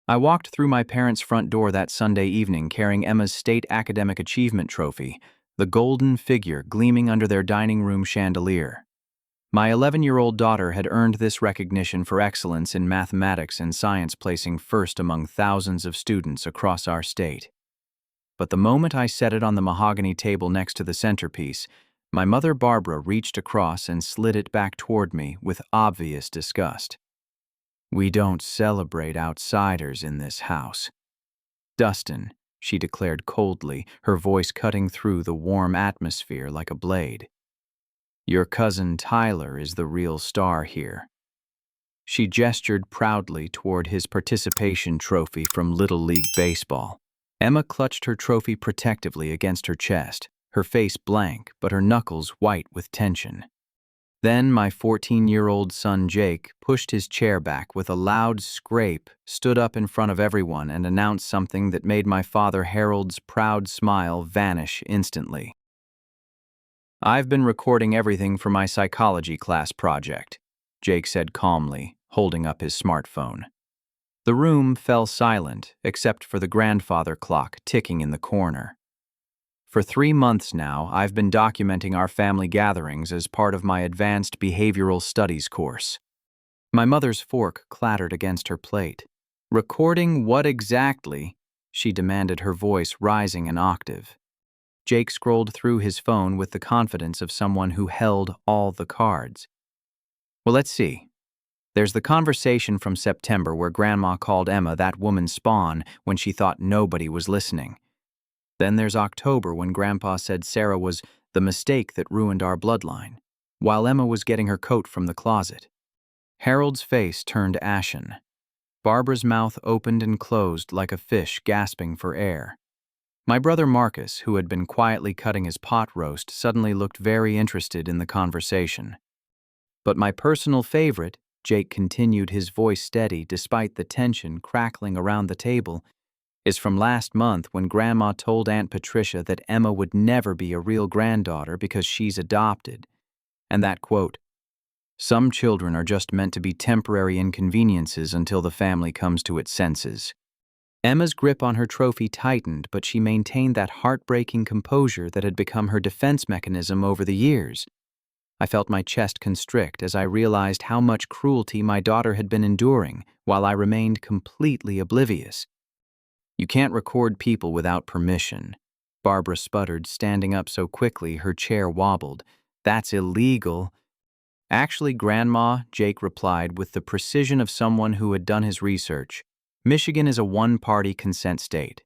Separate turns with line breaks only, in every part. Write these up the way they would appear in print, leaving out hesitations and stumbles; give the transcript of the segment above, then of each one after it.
I walked through my parents' front door that Sunday evening carrying Emma's State Academic Achievement Trophy, the golden figure gleaming under their dining room chandelier. My 11-year-old daughter had earned this recognition for excellence in mathematics and science, placing first among thousands of students across our state. But the moment I set it on the mahogany table next to the centerpiece, my mother Barbara reached across and slid it back toward me with obvious disgust. "We don't celebrate outsiders in this house." "Dustin," she declared coldly, her voice cutting through the warm atmosphere like a blade. "Your cousin Tyler is the real star here." She gestured proudly toward his participation trophy from Little League Baseball. Emma clutched her trophy protectively against her chest, her face blank but her knuckles white with tension. Then my 14-year-old son Jake pushed his chair back with a loud scrape, stood up in front of everyone, and announced something that made my father Harold's proud smile vanish instantly. "I've been recording everything for my psychology class project," Jake said calmly, holding up his smartphone. The room fell silent except for the grandfather clock ticking in the corner. "For 3 months now, I've been documenting our family gatherings as part of my advanced behavioral studies course." My mother's fork clattered against her plate. "Recording what exactly?" she demanded, her voice rising an octave. Jake scrolled through his phone with the confidence of someone who held all the cards. "Well, let's see. There's the conversation from September where Grandma called Emma that woman's spawn when she thought nobody was listening. Then there's October when Grandpa said Sarah was the mistake that ruined our bloodline, while Emma was getting her coat from the closet." Harold's face turned ashen. Barbara's mouth opened and closed like a fish gasping for air. My brother Marcus, who had been quietly cutting his pot roast, suddenly looked very interested in the conversation. "But my personal favorite," Jake continued, his voice steady despite the tension crackling around the table, "is from last month when Grandma told Aunt Patricia that Emma would never be a real granddaughter because she's adopted, and that, quote, 'some children are just meant to be temporary inconveniences until the family comes to its senses.'" Emma's grip on her trophy tightened, but she maintained that heartbreaking composure that had become her defense mechanism over the years. I felt my chest constrict as I realized how much cruelty my daughter had been enduring while I remained completely oblivious. "You can't record people without permission," Barbara sputtered, standing up so quickly her chair wobbled. "That's illegal." "Actually, Grandma," Jake replied with the precision of someone who had done his research, "Michigan is a one-party consent state.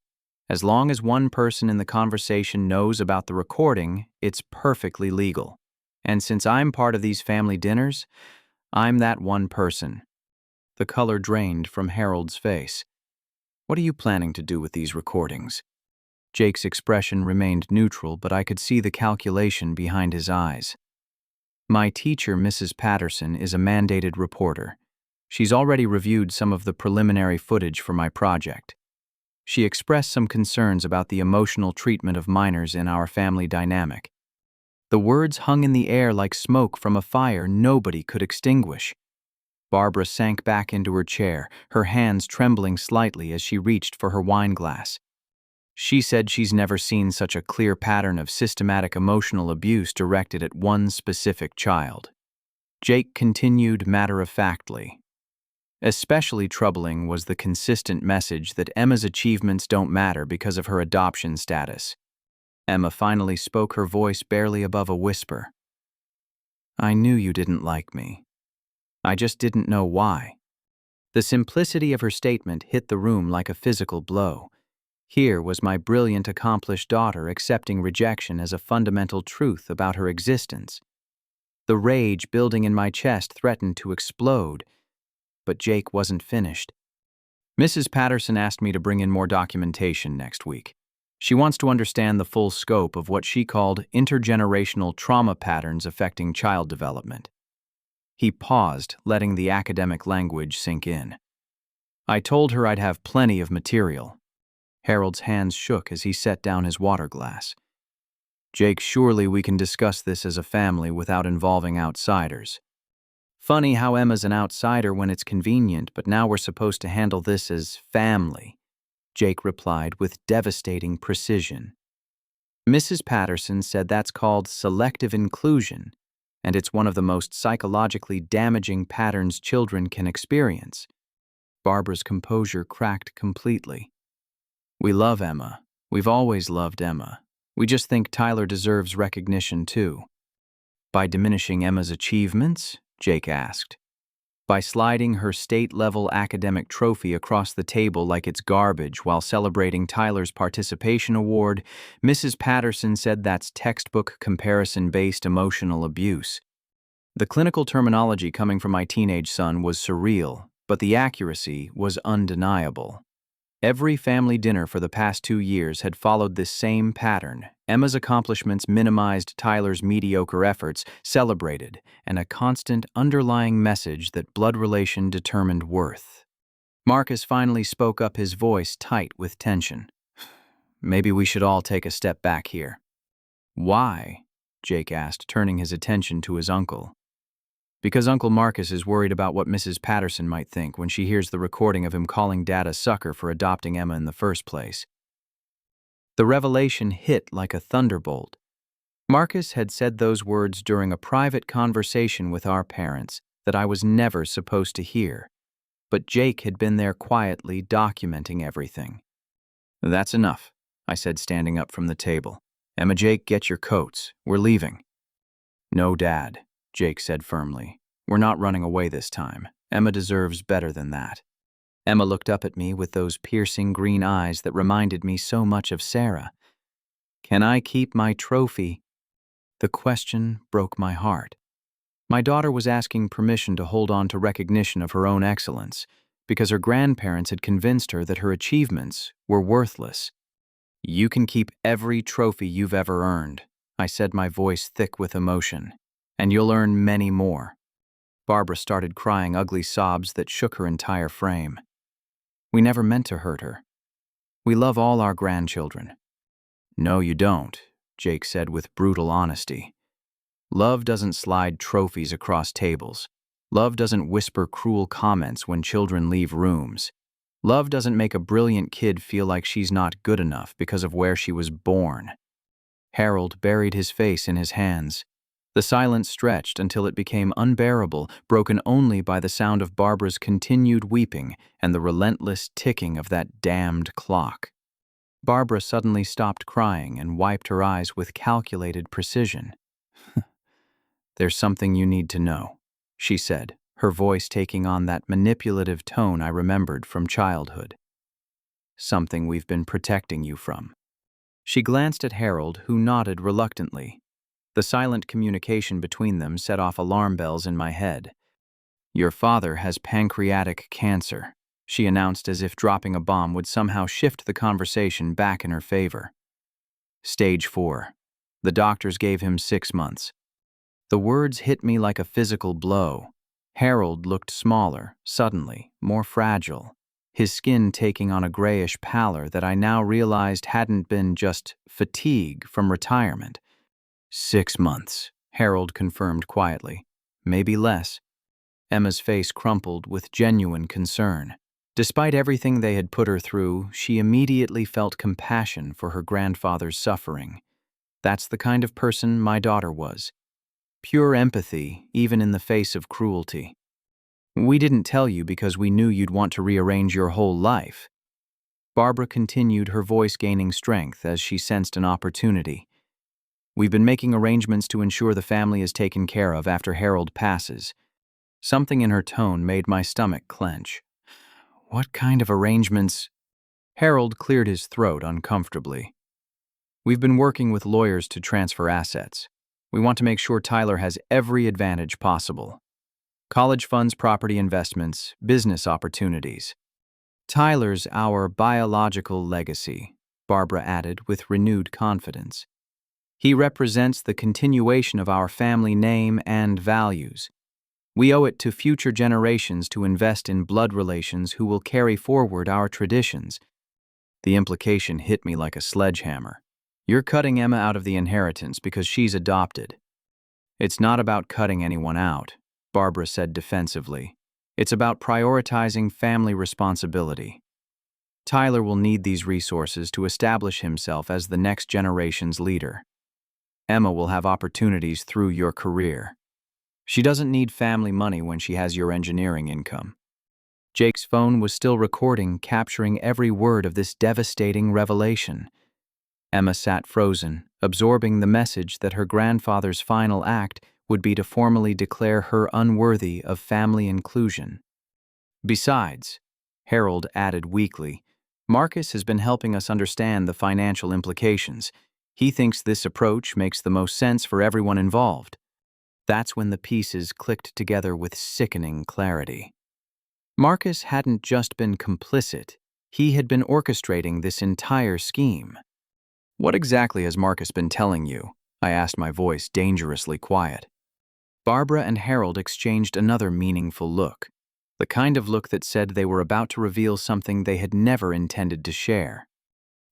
As long as one person in the conversation knows about the recording, it's perfectly legal. And since I'm part of these family dinners, I'm that one person." The color drained from Harold's face. "What are you planning to do with these recordings?" Jake's expression remained neutral, but I could see the calculation behind his eyes. "My teacher, Mrs. Patterson, is a mandated reporter. She's already reviewed some of the preliminary footage for my project. She expressed some concerns about the emotional treatment of minors in our family dynamic." The words hung in the air like smoke from a fire nobody could extinguish. Barbara sank back into her chair, her hands trembling slightly as she reached for her wine glass. She said she's never seen such a clear pattern of systematic emotional abuse directed at one specific child. Jake continued matter-of-factly. "Especially troubling was the consistent message that Emma's achievements don't matter because of her adoption status." Emma finally spoke, her voice barely above a whisper. "I knew you didn't like me. I just didn't know why." The simplicity of her statement hit the room like a physical blow. Here was my brilliant, accomplished daughter accepting rejection as a fundamental truth about her existence. The rage building in my chest threatened to explode, but Jake wasn't finished. "Mrs. Patterson asked me to bring in more documentation next week. She wants to understand the full scope of what she called intergenerational trauma patterns affecting child development." He paused, letting the academic language sink in. "I told her I'd have plenty of material." Harold's hands shook as he set down his water glass. "Jake, surely we can discuss this as a family without involving outsiders." Funny how Emma's an outsider when it's convenient, but now we're supposed to handle this as family, Jake replied with devastating precision. Mrs. Patterson said that's called selective inclusion, and it's one of the most psychologically damaging patterns children can experience. Barbara's composure cracked completely. We love Emma. We've always loved Emma. We just think Tyler deserves recognition too. By diminishing Emma's achievements? Jake asked. By sliding her state-level academic trophy across the table like it's garbage while celebrating Tyler's participation award, Mrs. Patterson said that's textbook comparison-based emotional abuse. The clinical terminology coming from my teenage son was surreal, but the accuracy was undeniable. Every family dinner for the past 2 years had followed this same pattern. Emma's accomplishments minimized Tyler's mediocre efforts, celebrated, and a constant underlying message that blood relation determined worth. Marcus finally spoke up, his voice tight with tension. Maybe we should all take a step back here. Why? Jake asked, turning his attention to his uncle. Because Uncle Marcus is worried about what Mrs. Patterson might think when she hears the recording of him calling Dad a sucker for adopting Emma in the first place. The revelation hit like a thunderbolt. Marcus had said those words during a private conversation with our parents that I was never supposed to hear, but Jake had been there quietly documenting everything. That's enough, I said, standing up from the table. Emma, Jake, get your coats. We're leaving. No, Dad, Jake said firmly. We're not running away this time. Emma deserves better than that. Emma looked up at me with those piercing green eyes that reminded me so much of Sarah. Can I keep my trophy? The question broke my heart. My daughter was asking permission to hold on to recognition of her own excellence because her grandparents had convinced her that her achievements were worthless. You can keep every trophy you've ever earned, I said, my voice thick with emotion. And you'll earn many more. Barbara started crying ugly sobs that shook her entire frame. We never meant to hurt her. We love all our grandchildren. No, you don't, Jake said with brutal honesty. Love doesn't slide trophies across tables. Love doesn't whisper cruel comments when children leave rooms. Love doesn't make a brilliant kid feel like she's not good enough because of where she was born. Harold buried his face in his hands. The silence stretched until it became unbearable, broken only by the sound of Barbara's continued weeping and the relentless ticking of that damned clock. Barbara suddenly stopped crying and wiped her eyes with calculated precision. There's something you need to know, she said, her voice taking on that manipulative tone I remembered from childhood. Something we've been protecting you from. She glanced at Harold, who nodded reluctantly. The silent communication between them set off alarm bells in my head. Your father has pancreatic cancer, she announced as if dropping a bomb would somehow shift the conversation back in her favor. Stage 4. The doctors gave him 6 months. The words hit me like a physical blow. Harold looked smaller, suddenly, more fragile, his skin taking on a grayish pallor that I now realized hadn't been just fatigue from retirement. 6 months, Harold confirmed quietly. Maybe less. Emma's face crumpled with genuine concern. Despite everything they had put her through, she immediately felt compassion for her grandfather's suffering. That's the kind of person my daughter was. Pure empathy, even in the face of cruelty. We didn't tell you because we knew you'd want to rearrange your whole life. Barbara continued, her voice gaining strength as she sensed an opportunity. We've been making arrangements to ensure the family is taken care of after Harold passes. Something in her tone made my stomach clench. What kind of arrangements? Harold cleared his throat uncomfortably. We've been working with lawyers to transfer assets. We want to make sure Tyler has every advantage possible. College funds, property investments, business opportunities. Tyler's our biological legacy, Barbara added with renewed confidence. He represents the continuation of our family name and values. We owe it to future generations to invest in blood relations who will carry forward our traditions. The implication hit me like a sledgehammer. You're cutting Emma out of the inheritance because she's adopted. It's not about cutting anyone out. Barbara said defensively. "It's about prioritizing family responsibility. Tyler will need these resources to establish himself as the next generation's leader. Emma will have opportunities through your career. She doesn't need family money when she has your engineering income." Jake's phone was still recording, capturing every word of this devastating revelation. Emma sat frozen, absorbing the message that her grandfather's final act would be to formally declare her unworthy of family inclusion. "Besides," Harold added weakly, "Marcus has been helping us understand the financial implications. He thinks this approach makes the most sense for everyone involved." That's when the pieces clicked together with sickening clarity. Marcus hadn't just been complicit, he had been orchestrating this entire scheme. "What exactly has Marcus been telling you?" I asked, my voice dangerously quiet. Barbara and Harold exchanged another meaningful look, the kind of look that said they were about to reveal something they had never intended to share.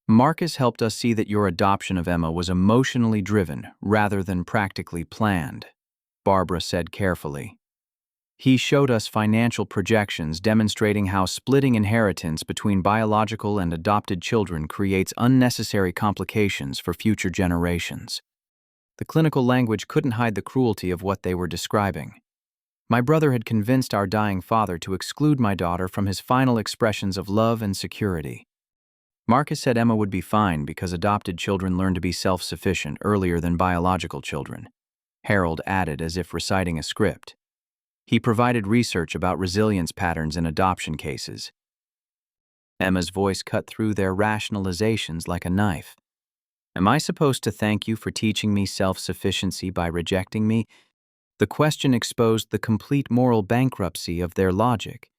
"Marcus helped us see that your adoption of Emma was emotionally driven rather than practically planned," Barbara said carefully. "He showed us financial projections demonstrating how splitting inheritance between biological and adopted children creates unnecessary complications for future generations." The clinical language couldn't hide the cruelty of what they were describing. My brother had convinced our dying father to exclude my daughter from his final expressions of love and security. Marcus said Emma would be fine because adopted children learn to be self-sufficient earlier than biological children, Harold added as if reciting a script. He provided research about resilience patterns in adoption cases. Emma's voice cut through their rationalizations like a knife. "Am I supposed to thank you for teaching me self-sufficiency by rejecting me?" The question exposed the complete moral bankruptcy of their logic.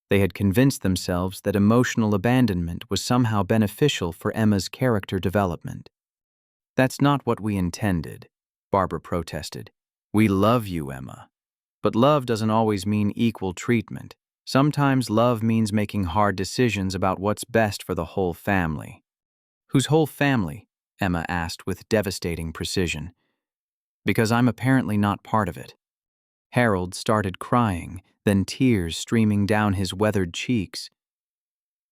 They had convinced themselves that emotional abandonment was somehow beneficial for Emma's character development. "That's not what we intended," Barbara protested. "We love you, Emma. But love doesn't always mean equal treatment. Sometimes love means making hard decisions about what's best for the whole family." "Whose whole family?" Emma asked with devastating precision. "Because I'm apparently not part of it." Harold started crying, then tears streaming down his weathered cheeks.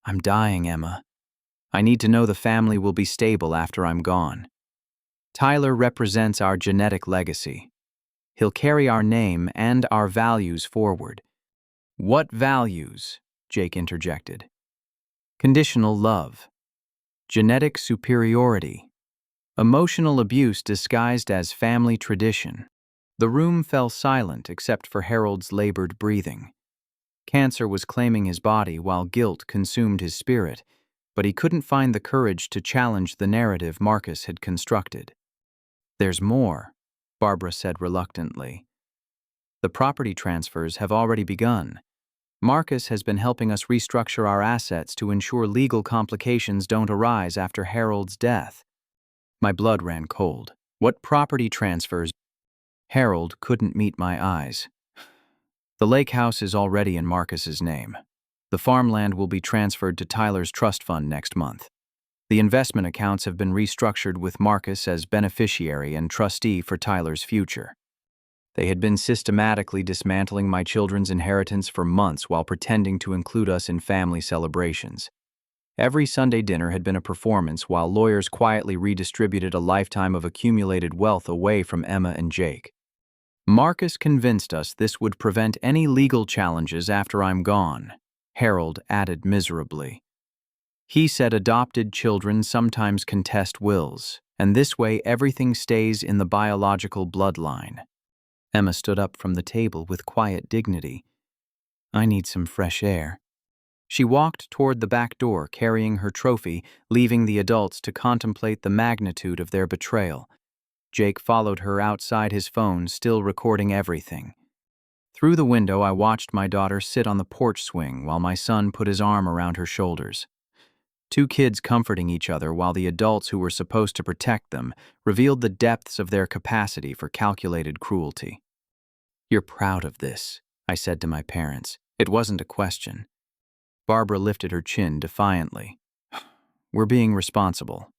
"I'm dying, Emma. I need to know the family will be stable after I'm gone. Tyler represents our genetic legacy. He'll carry our name and our values forward." "What values?" Jake interjected. "Conditional love, genetic superiority, emotional abuse disguised as family tradition." The room fell silent except for Harold's labored breathing. Cancer was claiming his body while guilt consumed his spirit, but he couldn't find the courage to challenge the narrative Marcus had constructed. "There's more," Barbara said reluctantly. "The property transfers have already begun. Marcus has been helping us restructure our assets to ensure legal complications don't arise after Harold's death." My blood ran cold. "What property transfers?" Harold couldn't meet my eyes. "The lake house is already in Marcus's name. The farmland will be transferred to Tyler's trust fund next month. The investment accounts have been restructured with Marcus as beneficiary and trustee for Tyler's future. They had been systematically dismantling my children's inheritance for months while pretending to include us in family celebrations. Every Sunday dinner had been a performance while lawyers quietly redistributed a lifetime of accumulated wealth away from Emma and Jake. "Marcus convinced us this would prevent any legal challenges after I'm gone," Harold added miserably. "He said adopted children sometimes contest wills, and this way everything stays in the biological bloodline." Emma stood up from the table with quiet dignity. "I need some fresh air." She walked toward the back door carrying her trophy, leaving the adults to contemplate the magnitude of their betrayal. Jake followed her outside, his phone still recording everything. Through the window, I watched my daughter sit on the porch swing while my son put his arm around her shoulders. Two kids comforting each other while the adults who were supposed to protect them revealed the depths of their capacity for calculated cruelty. "You're proud of this," I said to my parents. It wasn't a question. Barbara lifted her chin defiantly. "We're being responsible.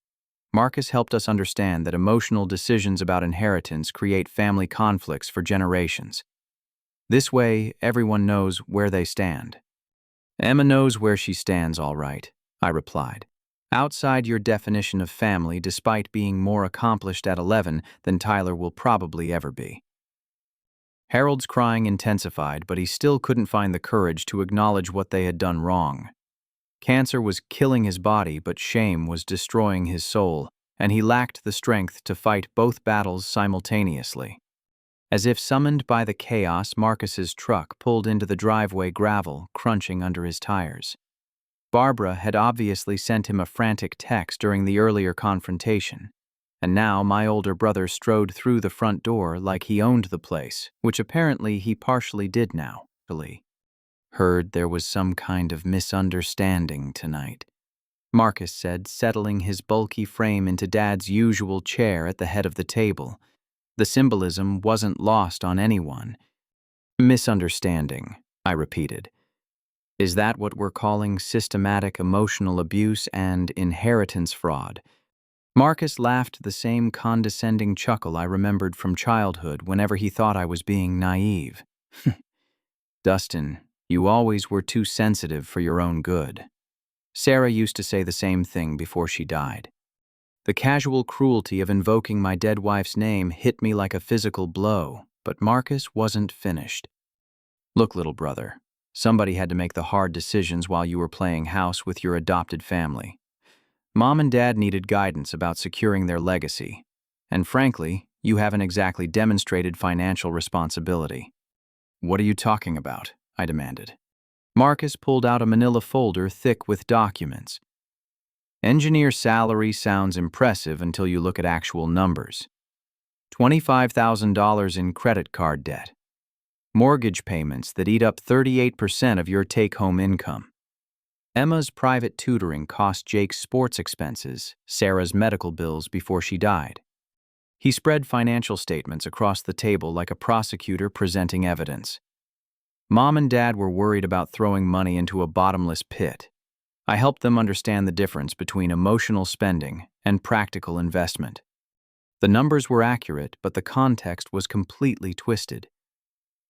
Marcus helped us understand that emotional decisions about inheritance create family conflicts for generations. This way, everyone knows where they stand. Emma knows where she stands, all right, I replied. Outside your definition of family, despite being more accomplished at 11 than Tyler will probably ever be. Harold's crying intensified, but he still couldn't find the courage to acknowledge what they had done wrong. Cancer was killing his body, but shame was destroying his soul, and he lacked the strength to fight both battles simultaneously. As if summoned by the chaos, Marcus's truck pulled into the driveway, gravel crunching under his tires. Barbara had obviously sent him a frantic text during the earlier confrontation, and now my older brother strode through the front door like he owned the place, which apparently he partially did now. Heard there was some kind of misunderstanding tonight, Marcus said, settling his bulky frame into Dad's usual chair at the head of the table. The symbolism wasn't lost on anyone. Misunderstanding, I repeated. Is that what we're calling systematic emotional abuse and inheritance fraud? Marcus laughed the same condescending chuckle I remembered from childhood whenever he thought I was being naive. Dustin, you always were too sensitive for your own good. Sarah used to say the same thing before she died. The casual cruelty of invoking my dead wife's name hit me like a physical blow, but Marcus wasn't finished. Look, little brother, somebody had to make the hard decisions while you were playing house with your adopted family. Mom and Dad needed guidance about securing their legacy, and frankly, you haven't exactly demonstrated financial responsibility. What are you talking about? I demanded. Marcus pulled out a manila folder thick with documents. Engineer salary sounds impressive until you look at actual numbers. $25,000 in credit card debt. Mortgage payments that eat up 38% of your take-home income. Emma's private tutoring cost Jake's sports expenses, Sarah's medical bills before she died. He spread financial statements across the table like a prosecutor presenting evidence. Mom and Dad were worried about throwing money into a bottomless pit. I helped them understand the difference between emotional spending and practical investment. The numbers were accurate, but the context was completely twisted.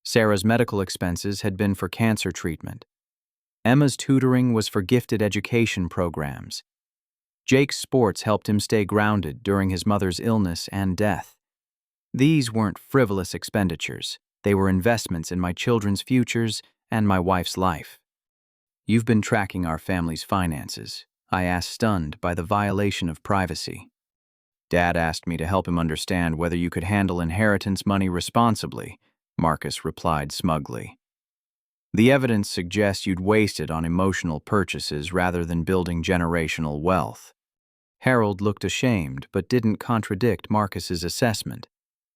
Sarah's medical expenses had been for cancer treatment. Emma's tutoring was for gifted education programs. Jake's sports helped him stay grounded during his mother's illness and death. These weren't frivolous expenditures. They were investments in my children's futures and my wife's life. You've been tracking our family's finances, I asked, stunned by the violation of privacy. Dad asked me to help him understand whether you could handle inheritance money responsibly, Marcus replied smugly. The evidence suggests you'd waste it on emotional purchases rather than building generational wealth. Harold looked ashamed but didn't contradict Marcus's assessment.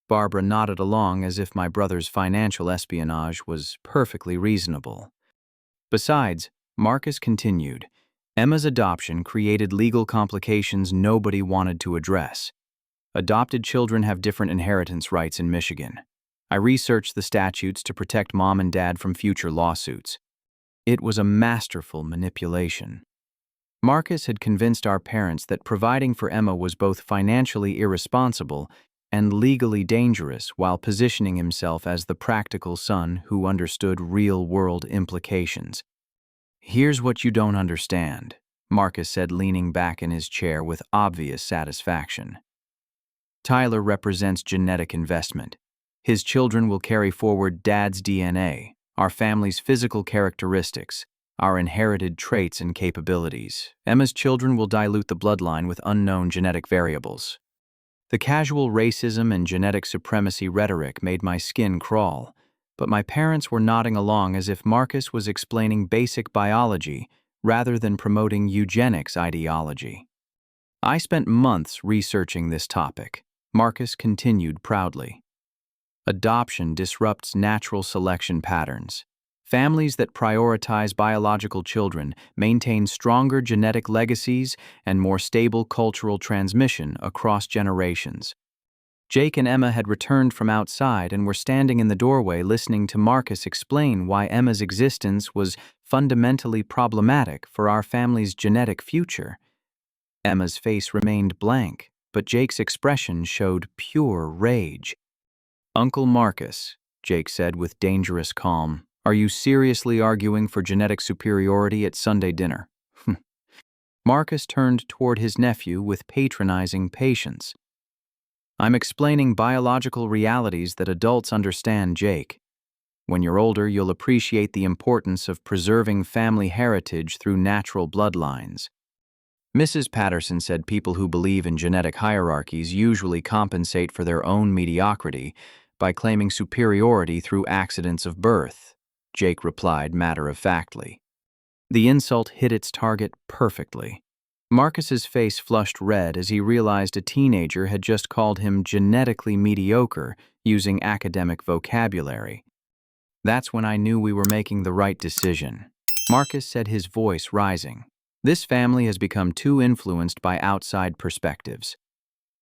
Barbara nodded along as if my brother's financial espionage was perfectly reasonable. Besides, Marcus continued, Emma's adoption created legal complications nobody wanted to address. Adopted children have different inheritance rights in Michigan. I researched the statutes to protect Mom and Dad from future lawsuits. It was a masterful manipulation. Marcus had convinced our parents that providing for Emma was both financially irresponsible and legally dangerous while positioning himself as the practical son who understood real-world implications. Here's what you don't understand, Marcus said, leaning back in his chair with obvious satisfaction. Tyler represents genetic investment. His children will carry forward Dad's DNA, our family's physical characteristics, our inherited traits and capabilities. Emma's children will dilute the bloodline with unknown genetic variables. The casual racism and genetic supremacy rhetoric made my skin crawl, but my parents were nodding along as if Marcus was explaining basic biology rather than promoting eugenics ideology. I spent months researching this topic, Marcus continued proudly. Adoption disrupts natural selection patterns. Families that prioritize biological children maintain stronger genetic legacies and more stable cultural transmission across generations. Jake and Emma had returned from outside and were standing in the doorway listening to Marcus explain why Emma's existence was fundamentally problematic for our family's genetic future. Emma's face remained blank, but Jake's expression showed pure rage. Uncle Marcus, Jake said with dangerous calm. "Are you seriously arguing for genetic superiority at Sunday dinner?" Marcus turned toward his nephew with patronizing patience. "I'm explaining biological realities that adults understand, Jake. When you're older, you'll appreciate the importance of preserving family heritage through natural bloodlines." Mrs. Patterson said people who believe in genetic hierarchies usually compensate for their own mediocrity by claiming superiority through accidents of birth, Jake replied matter-of-factly. The insult hit its target perfectly. Marcus's face flushed red as he realized a teenager had just called him genetically mediocre using academic vocabulary. "That's when I knew we were making the right decision," Marcus said, his voice rising. "This family has become too influenced by outside perspectives.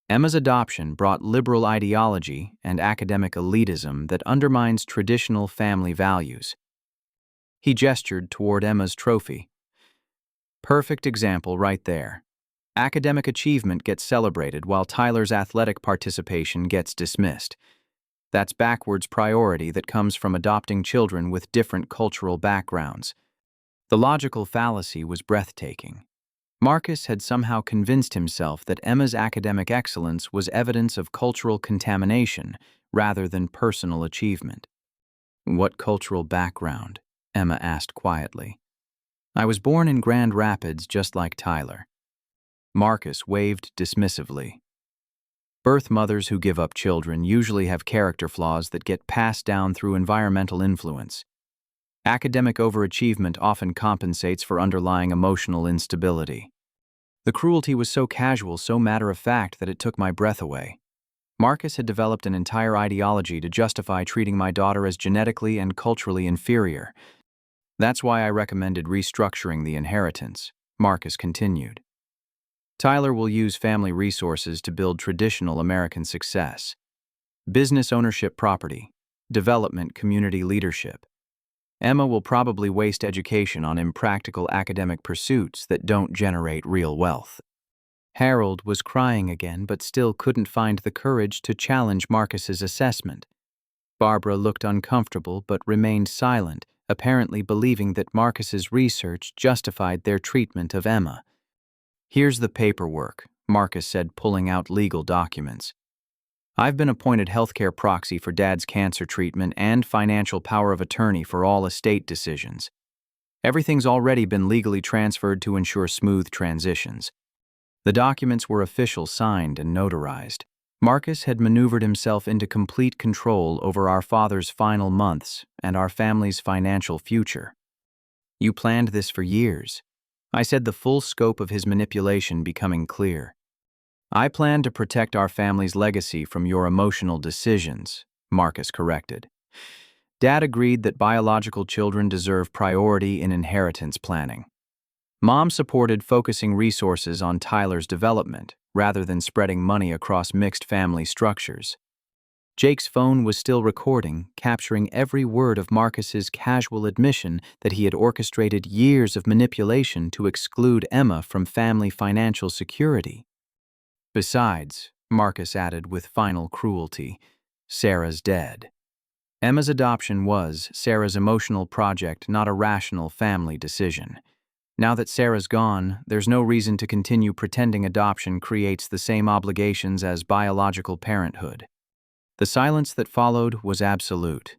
Emma's adoption brought liberal ideology and academic elitism that undermines traditional family values." He gestured toward Emma's trophy. "Perfect example right there. Academic achievement gets celebrated while Tyler's athletic participation gets dismissed. That's backwards priority that comes from adopting children with different cultural backgrounds." The logical fallacy was breathtaking. Marcus had somehow convinced himself that Emma's academic excellence was evidence of cultural contamination rather than personal achievement. "What cultural background?" Emma asked quietly. "I was born in Grand Rapids just like Tyler." Marcus waved dismissively. "Birth mothers who give up children usually have character flaws that get passed down through environmental influence. Academic overachievement often compensates for underlying emotional instability." The cruelty was so casual, so matter-of-fact that it took my breath away. Marcus had developed an entire ideology to justify treating my daughter as genetically and culturally inferior. "That's why I recommended restructuring the inheritance," Marcus continued. "Tyler will use family resources to build traditional American success. Business ownership, property, development, community leadership. Emma will probably waste education on impractical academic pursuits that don't generate real wealth." Harold was crying again but still couldn't find the courage to challenge Marcus's assessment. Barbara looked uncomfortable but remained silent, apparently believing that Marcus's research justified their treatment of Emma. "Here's the paperwork," Marcus said, pulling out legal documents. "I've been appointed healthcare proxy for Dad's cancer treatment and financial power of attorney for all estate decisions. Everything's already been legally transferred to ensure smooth transitions." The documents were official, signed and notarized. Marcus had maneuvered himself into complete control over our father's final months and our family's financial future. "You planned this for years," I said, the full scope of his manipulation becoming clear. "I plan to protect our family's legacy from your emotional decisions," Marcus corrected. "Dad agreed that biological children deserve priority in inheritance planning. Mom supported focusing resources on Tyler's development rather than spreading money across mixed family structures." Jake's phone was still recording, capturing every word of Marcus's casual admission that he had orchestrated years of manipulation to exclude Emma from family financial security. "Besides," Marcus added with final cruelty, "Sarah's dead. Emma's adoption was Sarah's emotional project, not a rational family decision. Now that Sarah's gone, there's no reason to continue pretending adoption creates the same obligations as biological parenthood." The silence that followed was absolute.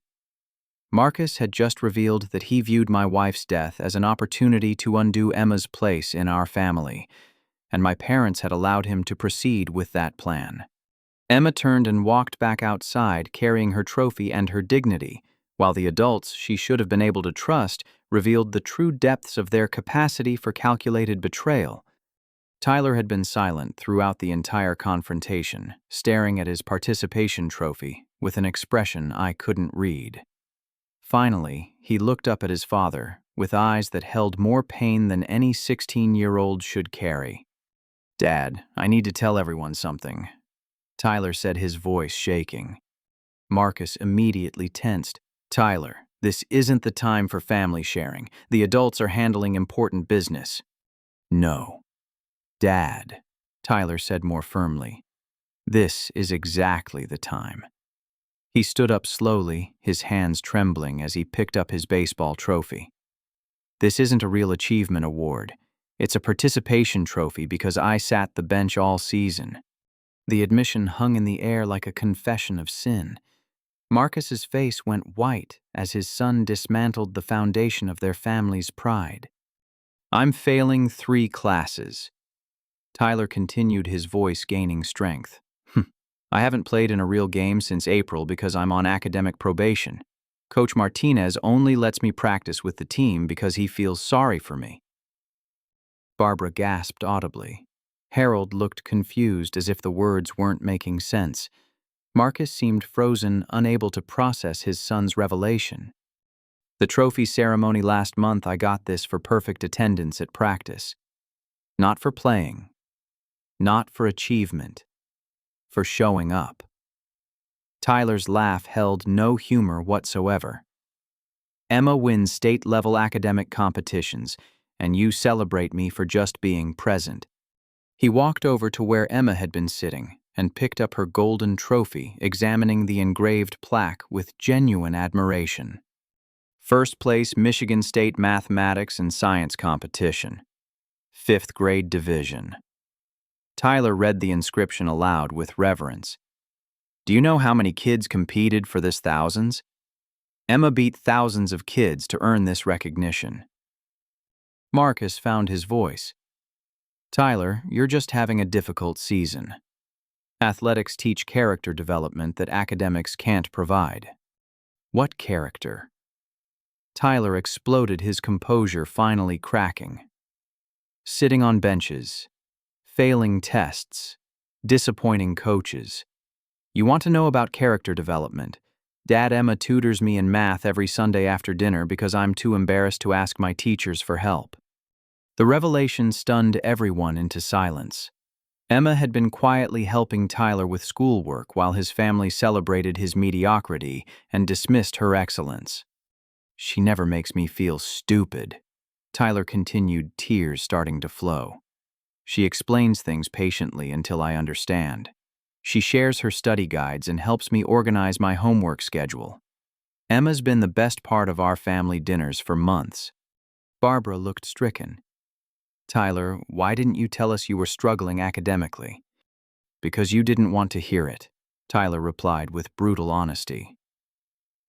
Marcus had just revealed that he viewed my wife's death as an opportunity to undo Emma's place in our family, and my parents had allowed him to proceed with that plan. Emma turned and walked back outside, carrying her trophy and her dignity, while the adults she should have been able to trust revealed the true depths of their capacity for calculated betrayal. Tyler had been silent throughout the entire confrontation, staring at his participation trophy with an expression I couldn't read. Finally, he looked up at his father with eyes that held more pain than any 16-year-old should carry. "Dad, I need to tell everyone something," Tyler said, his voice shaking. Marcus immediately tensed. "Tyler, this isn't the time for family sharing. The adults are handling important business." "No. Dad," Tyler said more firmly, "this is exactly the time. He stood up slowly, his hands trembling as he picked up his baseball trophy. This isn't a real achievement award. It's a participation trophy because I sat the bench all season. The admission hung in the air like a confession of sin. Marcus's face went white as his son dismantled the foundation of their family's pride. I'm failing 3 classes. Tyler continued, his voice gaining strength. I haven't played in a real game since April because I'm on academic probation. Coach Martinez only lets me practice with the team because he feels sorry for me. Barbara gasped audibly. Harold looked confused as if the words weren't making sense. Marcus seemed frozen, unable to process his son's revelation. The trophy ceremony last month, I got this for perfect attendance at practice. Not for playing. Not for achievement. For showing up. Tyler's laugh held no humor whatsoever. Emma wins state-level academic competitions, and you celebrate me for just being present. He walked over to where Emma had been sitting and picked up her golden trophy, examining the engraved plaque with genuine admiration. First place Michigan State Mathematics and Science Competition. 5th grade division. Tyler read the inscription aloud with reverence. Do you know how many kids competed for this? Thousands? Emma beat thousands of kids to earn this recognition. Marcus found his voice. Tyler, you're just having a difficult season. Athletics teach character development that academics can't provide. What character? Tyler exploded, his composure finally cracking. Sitting on benches. Failing tests. Disappointing coaches. You want to know about character development? Dad, Emma tutors me in math every Sunday after dinner because I'm too embarrassed to ask my teachers for help. The revelation stunned everyone into silence. Emma had been quietly helping Tyler with schoolwork while his family celebrated his mediocrity and dismissed her excellence. She never makes me feel stupid. Tyler continued, tears starting to flow. She explains things patiently until I understand. She shares her study guides and helps me organize my homework schedule. Emma's been the best part of our family dinners for months. Barbara looked stricken. Tyler, why didn't you tell us you were struggling academically? Because you didn't want to hear it, Tyler replied with brutal honesty.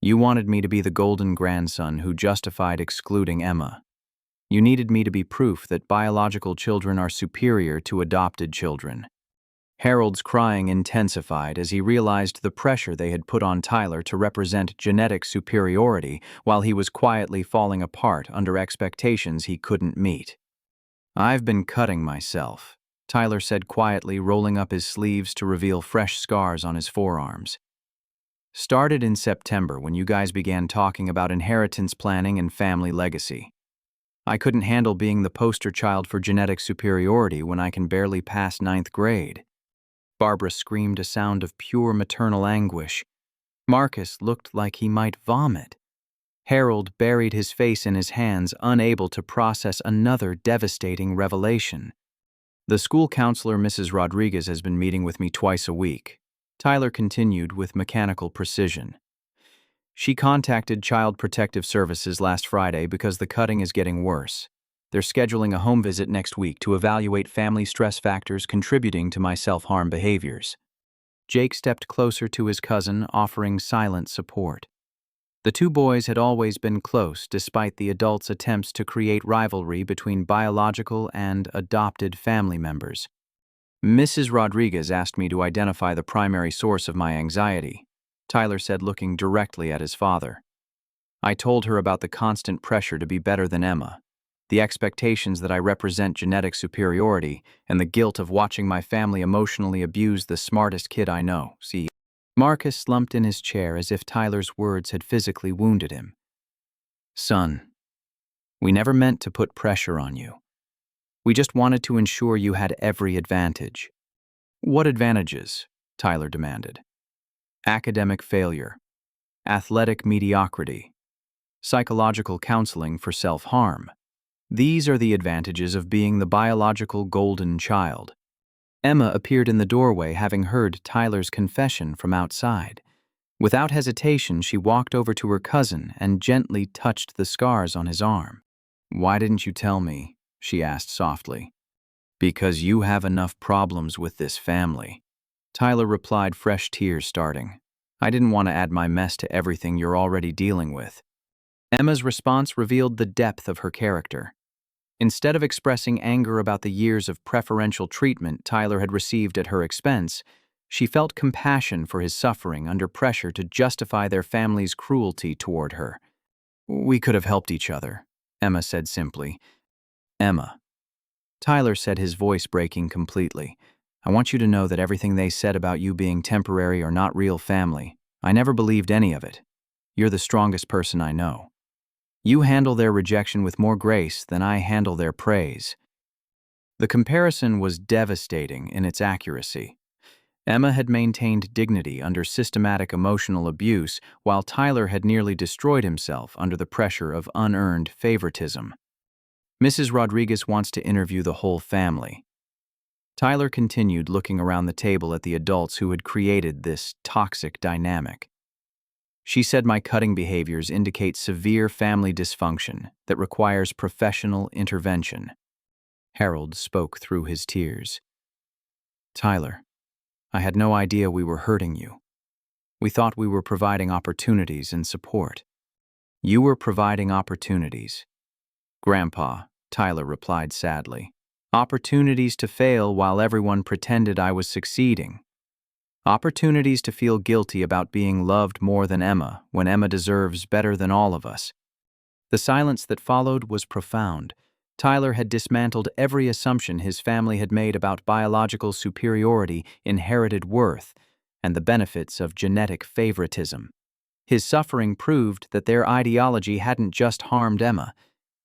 You wanted me to be the golden grandson who justified excluding Emma. You needed me to be proof that biological children are superior to adopted children. Harold's crying intensified as he realized the pressure they had put on Tyler to represent genetic superiority while he was quietly falling apart under expectations he couldn't meet. I've been cutting myself, Tyler said quietly, rolling up his sleeves to reveal fresh scars on his forearms. Started in September when you guys began talking about inheritance planning and family legacy. I couldn't handle being the poster child for genetic superiority when I can barely pass 9th grade. Barbara screamed a sound of pure maternal anguish. Marcus looked like he might vomit. Harold buried his face in his hands, unable to process another devastating revelation. The school counselor, Mrs. Rodriguez, has been meeting with me twice a week. Tyler continued with mechanical precision. She contacted Child Protective Services last Friday because the cutting is getting worse. They're scheduling a home visit next week to evaluate family stress factors contributing to my self-harm behaviors. Jake stepped closer to his cousin, offering silent support. The two boys had always been close despite the adults' attempts to create rivalry between biological and adopted family members. Mrs. Rodriguez asked me to identify the primary source of my anxiety, Tyler said, looking directly at his father. I told her about the constant pressure to be better than Emma, the expectations that I represent genetic superiority, and the guilt of watching my family emotionally abuse the smartest kid I know. See, Marcus slumped in his chair as if Tyler's words had physically wounded him. Son, we never meant to put pressure on you. We just wanted to ensure you had every advantage. What advantages? Tyler demanded. Academic failure, athletic mediocrity, psychological counseling for self-harm. These are the advantages of being the biological golden child. Emma appeared in the doorway, having heard Tyler's confession from outside. Without hesitation, she walked over to her cousin and gently touched the scars on his arm. "Why didn't you tell me?" she asked softly. "Because you have enough problems with this family," Tyler replied, fresh tears starting. "I didn't want to add my mess to everything you're already dealing with." Emma's response revealed the depth of her character. Instead of expressing anger about the years of preferential treatment Tyler had received at her expense, she felt compassion for his suffering under pressure to justify their family's cruelty toward her. "We could have helped each other," Emma said simply. "Emma," Tyler said, his voice breaking completely, "I want you to know that everything they said about you being temporary or not real family, I never believed any of it. You're the strongest person I know. You handle their rejection with more grace than I handle their praise." The comparison was devastating in its accuracy. Emma had maintained dignity under systematic emotional abuse, while Tyler had nearly destroyed himself under the pressure of unearned favoritism. "Mrs. Rodriguez wants to interview the whole family." Tyler continued, looking around the table at the adults who had created this toxic dynamic. "She said my cutting behaviors indicate severe family dysfunction that requires professional intervention." Harold spoke through his tears. "Tyler, I had no idea we were hurting you. We thought we were providing opportunities and support." "You were providing opportunities, Grandpa," Tyler replied sadly. "Opportunities to fail while everyone pretended I was succeeding. Opportunities to feel guilty about being loved more than Emma when Emma deserves better than all of us." The silence that followed was profound. Tyler had dismantled every assumption his family had made about biological superiority, inherited worth, and the benefits of genetic favoritism. His suffering proved that their ideology hadn't just harmed Emma.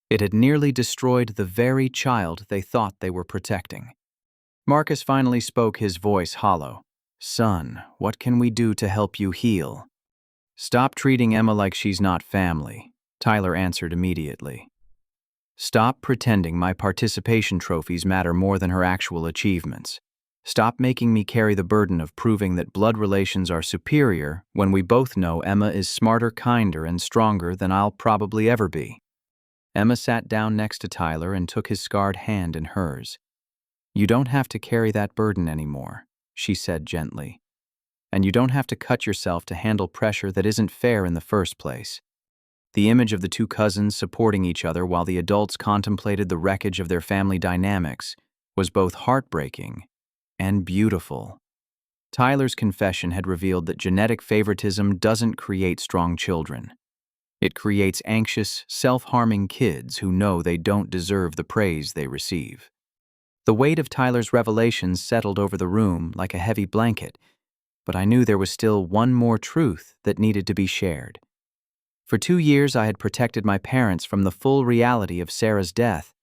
It had nearly destroyed the very child they thought they were protecting. Marcus finally spoke, his voice hollow. "Son, what can we do to help you heal?" "Stop treating Emma like she's not family," Tyler answered immediately. "Stop pretending my participation trophies matter more than her actual achievements. Stop making me carry the burden of proving that blood relations are superior when we both know Emma is smarter, kinder, and stronger than I'll probably ever be." Emma sat down next to Tyler and took his scarred hand in hers. "You don't have to carry that burden anymore," she said gently. "And you don't have to cut yourself to handle pressure that isn't fair in the first place." The image of the two cousins supporting each other while the adults contemplated the wreckage of their family dynamics was both heartbreaking and beautiful. Tyler's confession had revealed that genetic favoritism doesn't create strong children. It creates anxious, self-harming kids who know they don't deserve the praise they receive. The weight of Tyler's revelations settled over the room like a heavy blanket, but I knew there was still one more truth that needed to be shared. For 2 years I had protected my parents from the full reality of Sarah's death,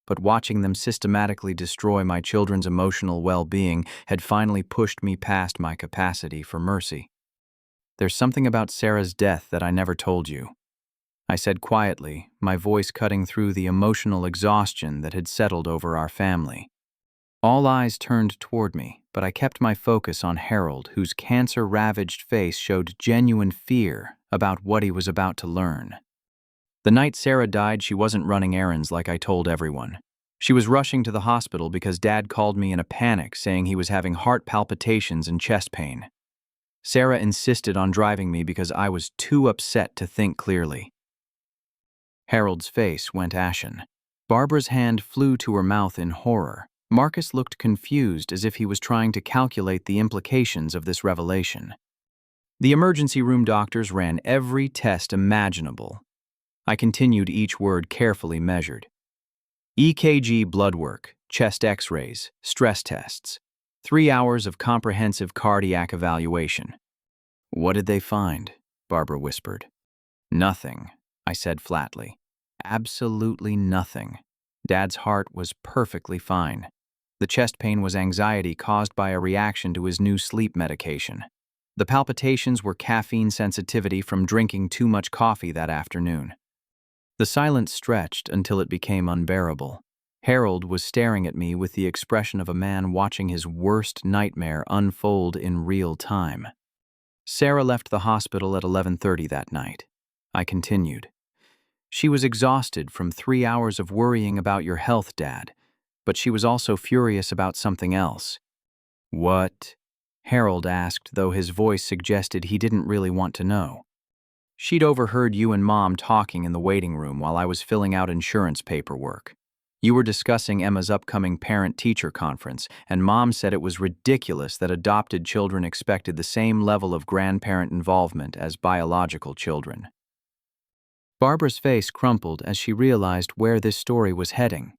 but watching them systematically destroy my children's emotional well-being had finally pushed me past my capacity for mercy. "There's something about Sarah's death that I never told you," I said quietly, my voice cutting through the emotional exhaustion that had settled over our family. All eyes turned toward me, but I kept my focus on Harold, whose cancer-ravaged face showed genuine fear about what he was about to learn. The night Sarah died, she wasn't running errands like I told everyone. She was rushing to the hospital because Dad called me in a panic saying he was having heart palpitations and chest pain. Sarah insisted on driving me because I was too upset to think clearly. Harold's face went ashen. Barbara's hand flew to her mouth in horror. Marcus looked confused, as if he was trying to calculate the implications of this revelation. The emergency room doctors ran every test imaginable. I continued, each word carefully measured. EKG blood work, chest x-rays, stress tests, 3 hours of comprehensive cardiac evaluation. "What did they find?" Barbara whispered. "Nothing," I said flatly. "Absolutely nothing. Dad's heart was perfectly fine. The chest pain was anxiety caused by a reaction to his new sleep medication. The palpitations were caffeine sensitivity from drinking too much coffee that afternoon." The silence stretched until it became unbearable. Harold was staring at me with the expression of a man watching his worst nightmare unfold in real time. Sarah left the hospital at 11:30 that night. I continued. She was exhausted from 3 hours of worrying about your health, Dad, but she was also furious about something else. What? Harold asked, though his voice suggested he didn't really want to know. She'd overheard you and Mom talking in the waiting room while I was filling out insurance paperwork. You were discussing Emma's upcoming parent-teacher conference, and Mom said it was ridiculous that adopted children expected the same level of grandparent involvement as biological children. Barbara's face crumpled as she realized where this story was heading.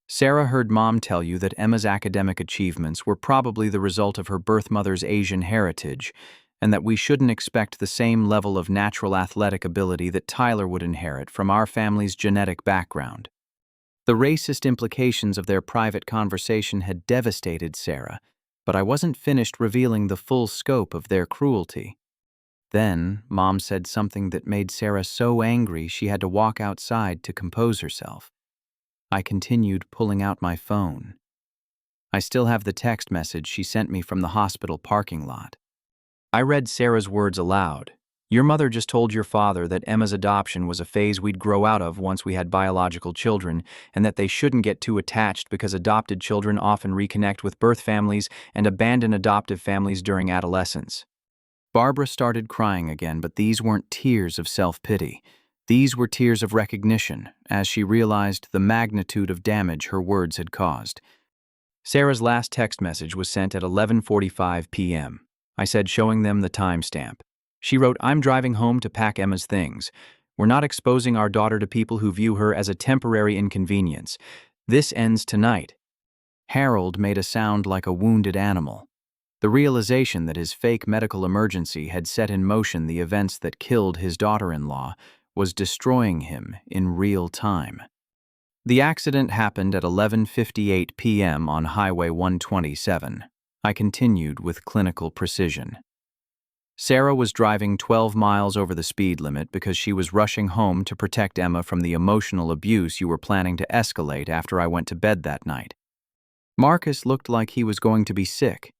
Sarah heard Mom tell you that Emma's academic achievements were probably the result of her birth mother's Asian heritage, and that we shouldn't expect the same level of natural athletic ability that Tyler would inherit from our family's genetic background. The racist implications of their private conversation had devastated Sarah, but I wasn't finished revealing the full scope of their cruelty. Then, Mom said something that made Sarah so angry she had to walk outside to compose herself. I continued pulling out my phone. I still have the text message she sent me from the hospital parking lot. I read Sarah's words aloud. Your mother just told your father that Emma's adoption was a phase we'd grow out of once we had biological children, and that they shouldn't get too attached because adopted children often reconnect with birth families and abandon adoptive families during adolescence. Barbara started crying again, but these weren't tears of self-pity. These were tears of recognition, as she realized the magnitude of damage her words had caused. Sarah's last text message was sent at 11:45 p.m. I said, showing them the timestamp. She wrote, I'm driving home to pack Emma's things. We're not exposing our daughter to people who view her as a temporary inconvenience. This ends tonight. Harold made a sound like a wounded animal. The realization that his fake medical emergency had set in motion the events that killed his daughter-in-law was destroying him in real time. The accident happened at 11:58 p.m. on Highway 127. I continued with clinical precision. Sarah was driving 12 miles over the speed limit because she was rushing home to protect Emma from the emotional abuse you were planning to escalate after I went to bed that night. Marcus looked like he was going to be sick.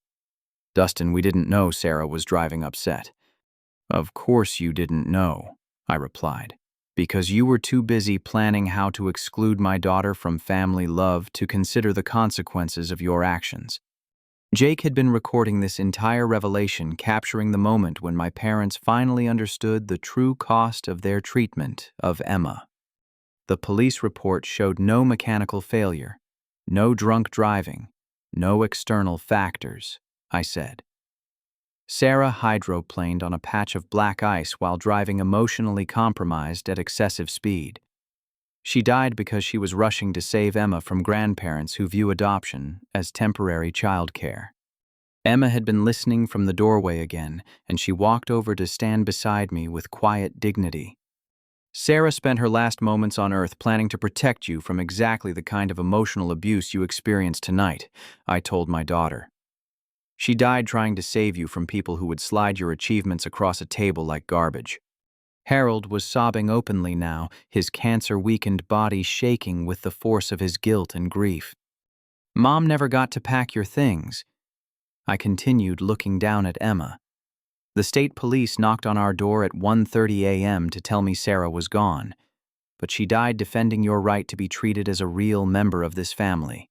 Dustin, we didn't know Sarah was driving upset. Of course you didn't know, I replied, because you were too busy planning how to exclude my daughter from family love to consider the consequences of your actions. Jake had been recording this entire revelation, capturing the moment when my parents finally understood the true cost of their treatment of Emma. The police report showed no mechanical failure, no drunk driving, no external factors, I said. Sarah hydroplaned on a patch of black ice while driving emotionally compromised at excessive speed. She died because she was rushing to save Emma from grandparents who view adoption as temporary childcare. Emma had been listening from the doorway again, and she walked over to stand beside me with quiet dignity. Sarah spent her last moments on Earth planning to protect you from exactly the kind of emotional abuse you experienced tonight, I told my daughter. She died trying to save you from people who would slide your achievements across a table like garbage. Harold was sobbing openly now, his cancer-weakened body shaking with the force of his guilt and grief. Mom never got to pack your things. I continued looking down at Emma. The state police knocked on our door at 1:30 a.m. to tell me Sarah was gone, but she died defending your right to be treated as a real member of this family.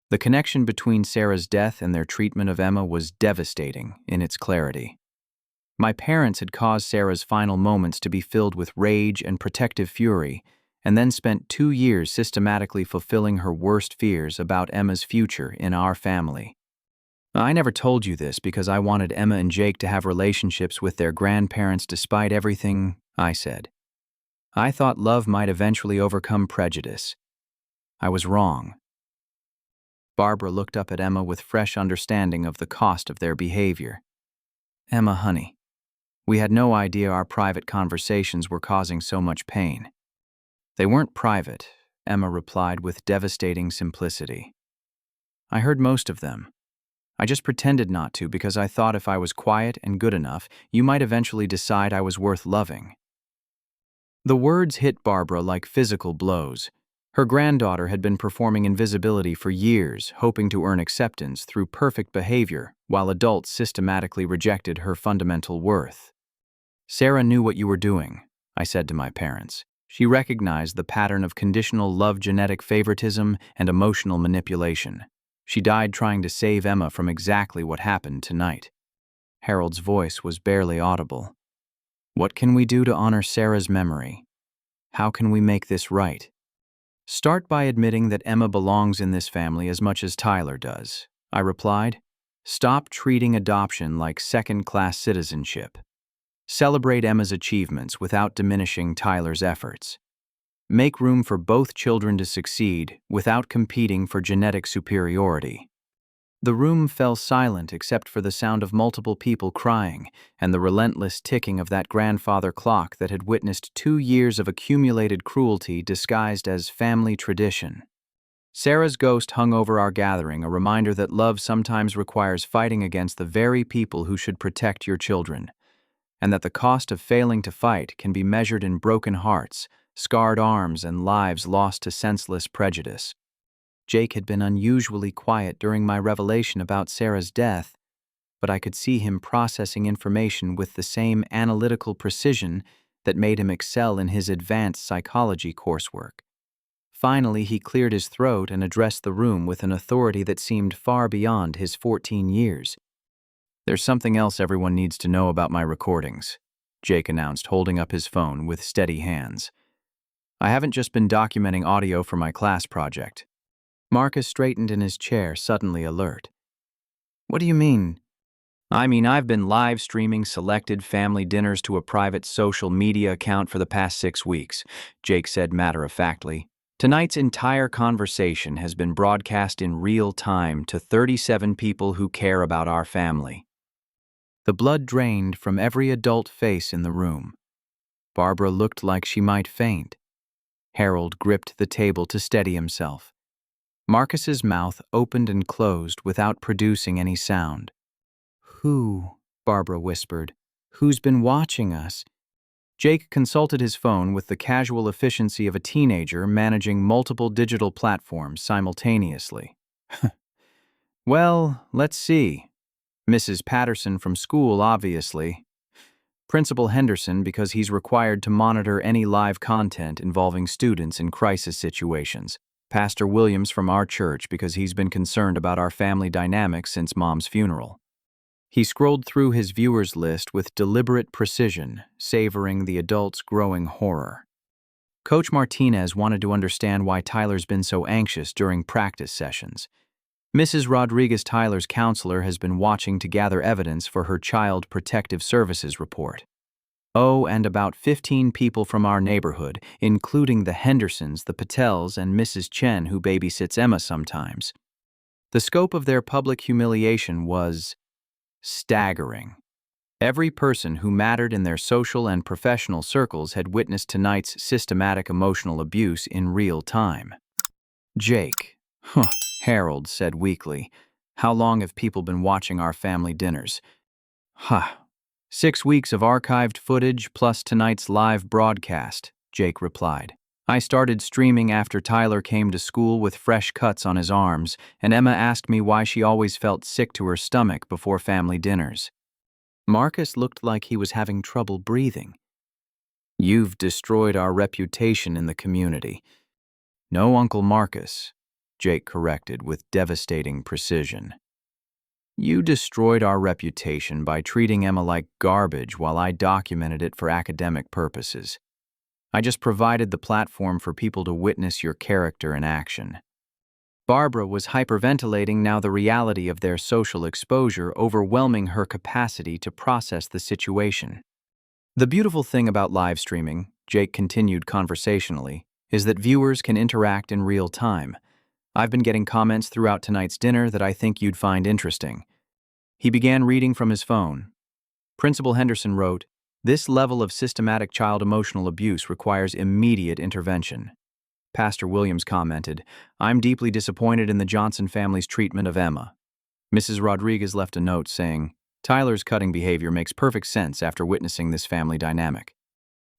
The connection between Sarah's death and their treatment of Emma was devastating in its clarity. My parents had caused Sarah's final moments to be filled with rage and protective fury, and then spent 2 years systematically fulfilling her worst fears about Emma's future in our family. I never told you this because I wanted Emma and Jake to have relationships with their grandparents despite everything, I said. I thought love might eventually overcome prejudice. I was wrong. Barbara looked up at Emma with fresh understanding of the cost of their behavior. Emma, honey. We had no idea our private conversations were causing so much pain. They weren't private, Emma replied with devastating simplicity. I heard most of them. I just pretended not to because I thought if I was quiet and good enough, you might eventually decide I was worth loving. The words hit Barbara like physical blows. Her granddaughter had been performing invisibility for years, hoping to earn acceptance through perfect behavior, while adults systematically rejected her fundamental worth. "Sarah knew what you were doing," I said to my parents. "She recognized the pattern of conditional love, genetic favoritism, and emotional manipulation. She died trying to save Emma from exactly what happened tonight." Harold's voice was barely audible. "What can we do to honor Sarah's memory? How can we make this right?" "Start by admitting that Emma belongs in this family as much as Tyler does," I replied. "Stop treating adoption like second-class citizenship. Celebrate Emma's achievements without diminishing Tyler's efforts. Make room for both children to succeed without competing for genetic superiority." The room fell silent except for the sound of multiple people crying and the relentless ticking of that grandfather clock that had witnessed 2 years of accumulated cruelty disguised as family tradition. Sarah's ghost hung over our gathering, a reminder that love sometimes requires fighting against the very people who should protect your children, and that the cost of failing to fight can be measured in broken hearts, scarred arms, and lives lost to senseless prejudice. Jake had been unusually quiet during my revelation about Sarah's death, but I could see him processing information with the same analytical precision that made him excel in his advanced psychology coursework. Finally, he cleared his throat and addressed the room with an authority that seemed far beyond his 14 years. "There's something else everyone needs to know about my recordings," Jake announced, holding up his phone with steady hands. "I haven't just been documenting audio for my class project." Marcus straightened in his chair, suddenly alert. "What do you mean?" "I mean, I've been live streaming selected family dinners to a private social media account for the past 6 weeks, Jake said matter-of-factly. Tonight's entire conversation has been broadcast in real time to 37 people who care about our family." The blood drained from every adult face in the room. Barbara looked like she might faint. Harold gripped the table to steady himself. Marcus's mouth opened and closed without producing any sound. "Who?" Barbara whispered. "Who's been watching us?" Jake consulted his phone with the casual efficiency of a teenager managing multiple digital platforms simultaneously. "Well, let's see. Mrs. Patterson from school, obviously. Principal Henderson, because he's required to monitor any live content involving students in crisis situations. Pastor Williams from our church, because he's been concerned about our family dynamics since Mom's funeral." He scrolled through his viewers list with deliberate precision, savoring the adults' growing horror. Coach Martinez wanted to understand why Tyler's been so anxious during practice sessions. Mrs. Rodriguez, Tyler's counselor, has been watching to gather evidence for her Child Protective Services report. Oh, and about 15 people from our neighborhood, including the Hendersons, the Patels, and Mrs. Chen, who babysits Emma sometimes. The scope of their public humiliation was staggering. Every person who mattered in their social and professional circles had witnessed tonight's systematic emotional abuse in real time. "Jake," Harold said weakly, "how long have people been watching our family dinners?" "Huh. 6 weeks of archived footage plus tonight's live broadcast," Jake replied. "I started streaming after Tyler came to school with fresh cuts on his arms, and Emma asked me why she always felt sick to her stomach before family dinners." Marcus looked like he was having trouble breathing. "You've destroyed our reputation in the community." "No, Uncle Marcus," Jake corrected with devastating precision. "You destroyed our reputation by treating Emma like garbage while I documented it for academic purposes. I just provided the platform for people to witness your character in action." Barbara was hyperventilating now, the reality of their social exposure overwhelming her capacity to process the situation. "The beautiful thing about live streaming," Jake continued conversationally, "is that viewers can interact in real time. I've been getting comments throughout tonight's dinner that I think you'd find interesting." He began reading from his phone. Principal Henderson wrote, "This level of systematic child emotional abuse requires immediate intervention." Pastor Williams commented, "I'm deeply disappointed in the Johnson family's treatment of Emma." Mrs. Rodriguez left a note saying, "Tyler's cutting behavior makes perfect sense after witnessing this family dynamic."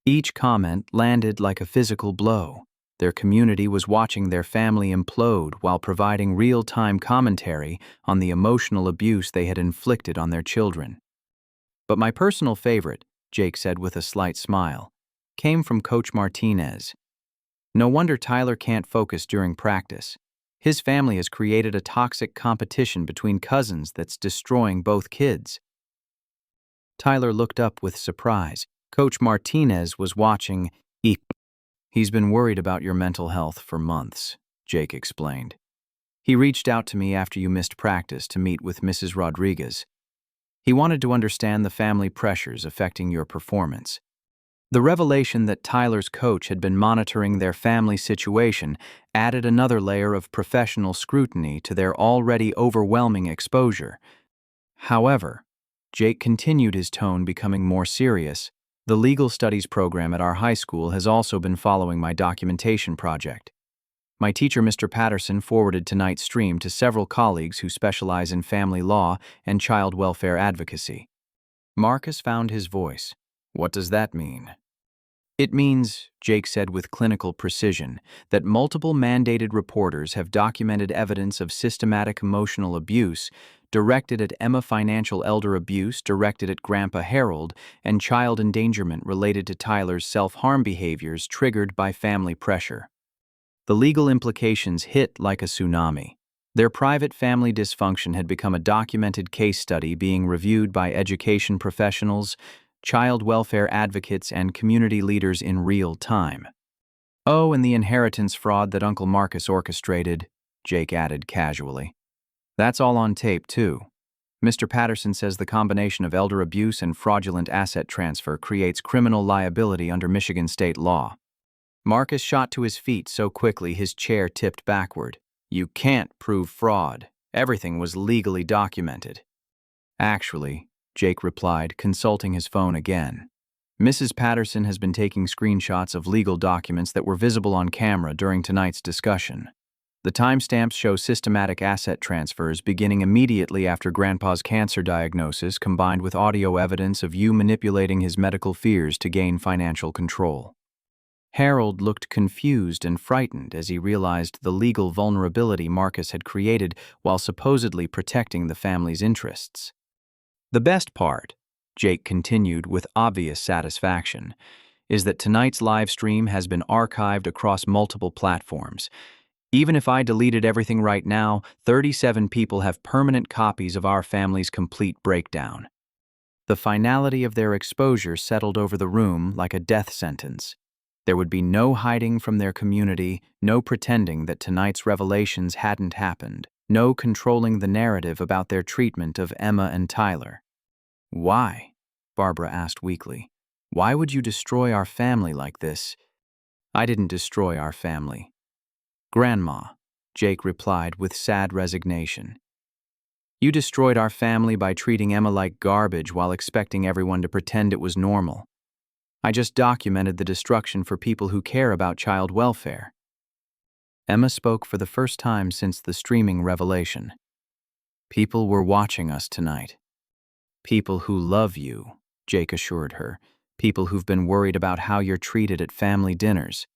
Each comment landed like a physical blow. Their community was watching their family implode while providing real-time commentary on the emotional abuse they had inflicted on their children. But my personal favorite, Jake said with a slight smile, came from Coach Martinez. No wonder Tyler can't focus during practice. His family has created a toxic competition between cousins that's destroying both kids. Tyler looked up with surprise. Coach Martinez was watching. He's been worried about your mental health for months, Jake explained. He reached out to me after you missed practice to meet with Mrs. Rodriguez. He wanted to understand the family pressures affecting your performance. The revelation that Tyler's coach had been monitoring their family situation added another layer of professional scrutiny to their already overwhelming exposure. However, Jake continued, his tone becoming more serious. The legal studies program at our high school has also been following my documentation project. My teacher, Mr. Patterson, forwarded tonight's stream to several colleagues who specialize in family law and child welfare advocacy. Marcus found his voice. What does that mean? It means, Jake said with clinical precision, that multiple mandated reporters have documented evidence of systematic emotional abuse directed at Emma, financial elder abuse directed at Grandpa Harold, and child endangerment related to Tyler's self-harm behaviors triggered by family pressure. The legal implications hit like a tsunami. Their private family dysfunction had become a documented case study being reviewed by education professionals, child welfare advocates, and community leaders in real time. Oh, and the inheritance fraud that Uncle Marcus orchestrated, Jake added casually. That's all on tape, too. Mr. Patterson says the combination of elder abuse and fraudulent asset transfer creates criminal liability under Michigan state law. Marcus shot to his feet so quickly his chair tipped backward. You can't prove fraud. Everything was legally documented. Actually, Jake replied, consulting his phone again. Mrs. Patterson has been taking screenshots of legal documents that were visible on camera during tonight's discussion. The timestamps show systematic asset transfers beginning immediately after Grandpa's cancer diagnosis, combined with audio evidence of you manipulating his medical fears to gain financial control. Harold looked confused and frightened as he realized the legal vulnerability Marcus had created while supposedly protecting the family's interests. The best part, Jake continued with obvious satisfaction, is that tonight's live stream has been archived across multiple platforms. Even if I deleted everything right now, 37 people have permanent copies of our family's complete breakdown. The finality of their exposure settled over the room like a death sentence. There would be no hiding from their community, no pretending that tonight's revelations hadn't happened, no controlling the narrative about their treatment of Emma and Tyler. Why? Barbara asked weakly. Why would you destroy our family like this? I didn't destroy our family. Grandma, Jake replied with sad resignation. You destroyed our family by treating Emma like garbage while expecting everyone to pretend it was normal. I just documented the destruction for people who care about child welfare. Emma spoke for the first time since the streaming revelation. People were watching us tonight. People who love you, Jake assured her. People who've been worried about how you're treated at family dinners.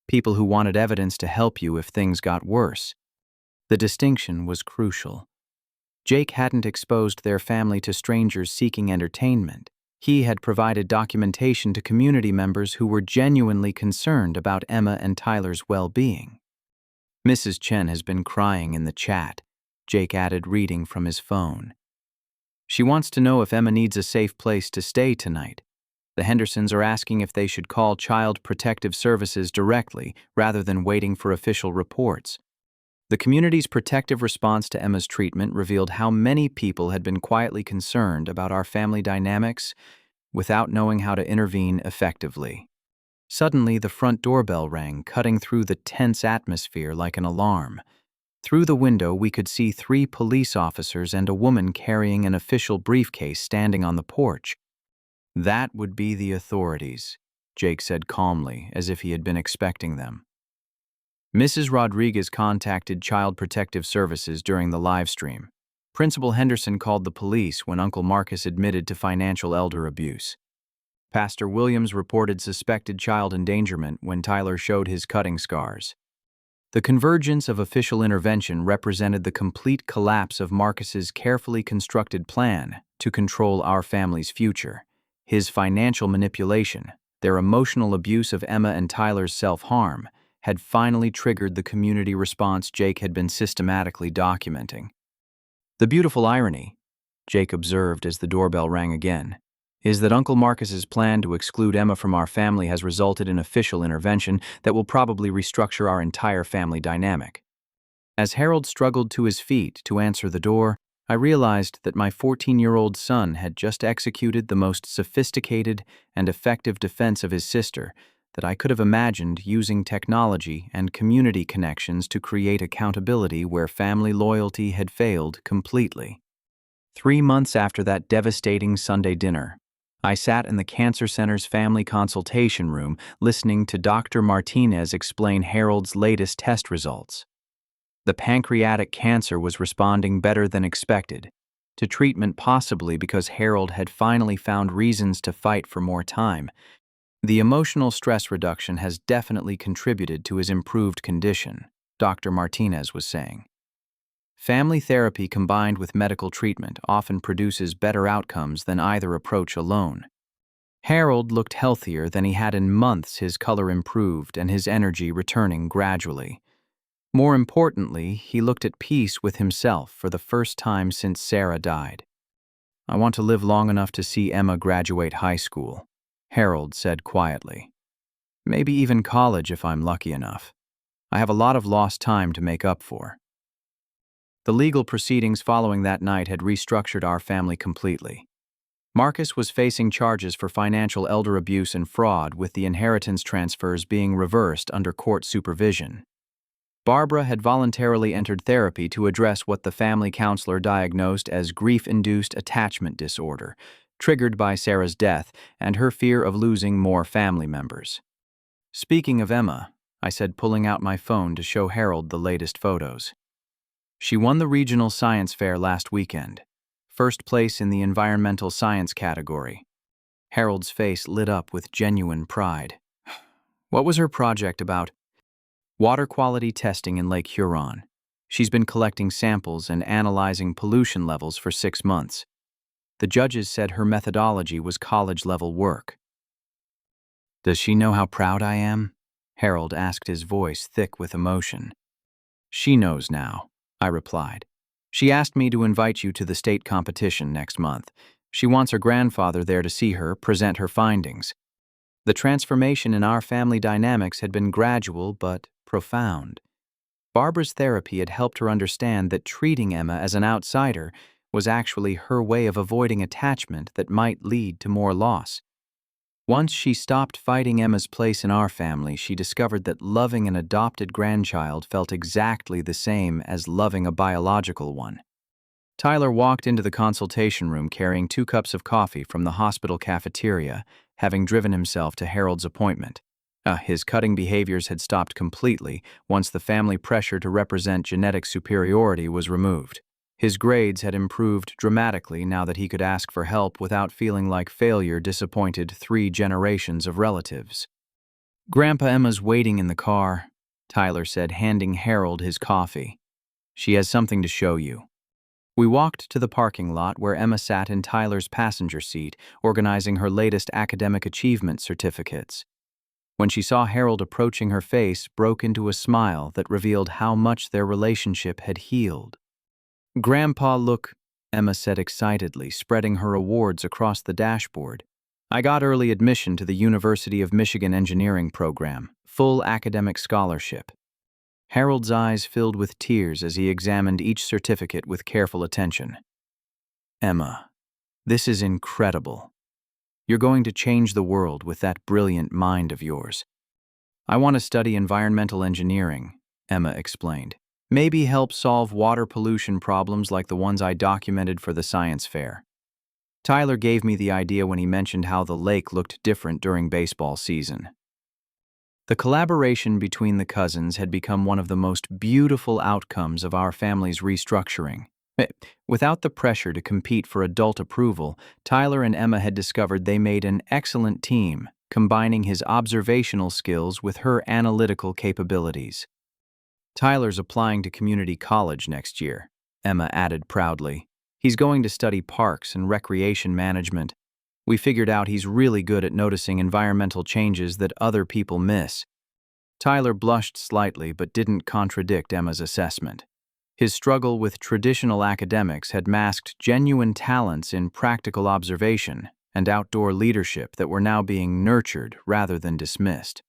People who wanted evidence to help you if things got worse. The distinction was crucial. Jake hadn't exposed their family to strangers seeking entertainment. He had provided documentation to community members who were genuinely concerned about Emma and Tyler's well-being. Mrs. Chen has been crying in the chat, Jake added, reading from his phone. She wants to know if Emma needs a safe place to stay tonight. The Hendersons are asking if they should call Child Protective Services directly rather than waiting for official reports. The community's protective response to Emma's treatment revealed how many people had been quietly concerned about our family dynamics without knowing how to intervene effectively. Suddenly, the front doorbell rang, cutting through the tense atmosphere like an alarm. Through the window, we could see 3 police officers and a woman carrying an official briefcase standing on the porch. That would be the authorities, Jake said calmly, as if he had been expecting them. Mrs. Rodriguez contacted Child Protective Services during the live stream. Principal Henderson called the police when Uncle Marcus admitted to financial elder abuse. Pastor Williams reported suspected child endangerment when Tyler showed his cutting scars. The convergence of official intervention represented the complete collapse of Marcus's carefully constructed plan to control our family's future. His financial manipulation, their emotional abuse of Emma and Tyler's self-harm, had finally triggered the community response Jake had been systematically documenting. The beautiful irony, Jake observed as the doorbell rang again, is that Uncle Marcus's plan to exclude Emma from our family has resulted in official intervention that will probably restructure our entire family dynamic. As Harold struggled to his feet to answer the door, I realized that my 14-year-old son had just executed the most sophisticated and effective defense of his sister that I could have imagined, using technology and community connections to create accountability where family loyalty had failed completely. 3 months after that devastating Sunday dinner, I sat in the Cancer Center's family consultation room listening to Dr. Martinez explain Harold's latest test results. The pancreatic cancer was responding better than expected, to treatment possibly because Harold had finally found reasons to fight for more time. The emotional stress reduction has definitely contributed to his improved condition, Dr. Martinez was saying. Family therapy combined with medical treatment often produces better outcomes than either approach alone. Harold looked healthier than he had in months. His color improved and his energy returning gradually. More importantly, he looked at peace with himself for the first time since Sarah died. "I want to live long enough to see Emma graduate high school," Harold said quietly. "Maybe even college if I'm lucky enough. I have a lot of lost time to make up for." The legal proceedings following that night had restructured our family completely. Marcus was facing charges for financial elder abuse and fraud, with the inheritance transfers being reversed under court supervision. Barbara had voluntarily entered therapy to address what the family counselor diagnosed as grief-induced attachment disorder, triggered by Sarah's death and her fear of losing more family members. "Speaking of Emma," I said, pulling out my phone to show Harold the latest photos. "She won the regional science fair last weekend, first place in the environmental science category." Harold's face lit up with genuine pride. "What was her project about?" "Water quality testing in Lake Huron. She's been collecting samples and analyzing pollution levels for 6 months. The judges said her methodology was college-level work." "Does she know how proud I am?" Harold asked, his voice thick with emotion. "She knows now," I replied. "She asked me to invite you to the state competition next month. She wants her grandfather there to see her, present her findings." The transformation in our family dynamics had been gradual but profound. Barbara's therapy had helped her understand that treating Emma as an outsider was actually her way of avoiding attachment that might lead to more loss. Once she stopped fighting Emma's place in our family, she discovered that loving an adopted grandchild felt exactly the same as loving a biological one. Tyler walked into the consultation room carrying 2 cups of coffee from the hospital cafeteria, having driven himself to Harold's appointment. His cutting behaviors had stopped completely once the family pressure to represent genetic superiority was removed. His grades had improved dramatically now that he could ask for help without feeling like failure disappointed 3 generations of relatives. "Grandpa Emma's waiting in the car," Tyler said, handing Harold his coffee. "She has something to show you." We walked to the parking lot where Emma sat in Tyler's passenger seat, organizing her latest academic achievement certificates. When she saw Harold approaching, her face broke into a smile that revealed how much their relationship had healed. "Grandpa, look," Emma said excitedly, spreading her awards across the dashboard. "I got early admission to the University of Michigan engineering program, full academic scholarship." Harold's eyes filled with tears as he examined each certificate with careful attention. "Emma, this is incredible. You're going to change the world with that brilliant mind of yours." "I want to study environmental engineering," Emma explained. "Maybe help solve water pollution problems like the ones I documented for the science fair." Tyler gave me the idea when he mentioned how the lake looked different during baseball season. The collaboration between the cousins had become one of the most beautiful outcomes of our family's restructuring. Eh, Without the pressure to compete for adult approval, Tyler and Emma had discovered they made an excellent team, combining his observational skills with her analytical capabilities. Tyler's applying to community college next year, Emma added proudly. He's going to study parks and recreation management. We figured out he's really good at noticing environmental changes that other people miss. Tyler blushed slightly but didn't contradict Emma's assessment. His struggle with traditional academics had masked genuine talents in practical observation and outdoor leadership that were now being nurtured rather than dismissed.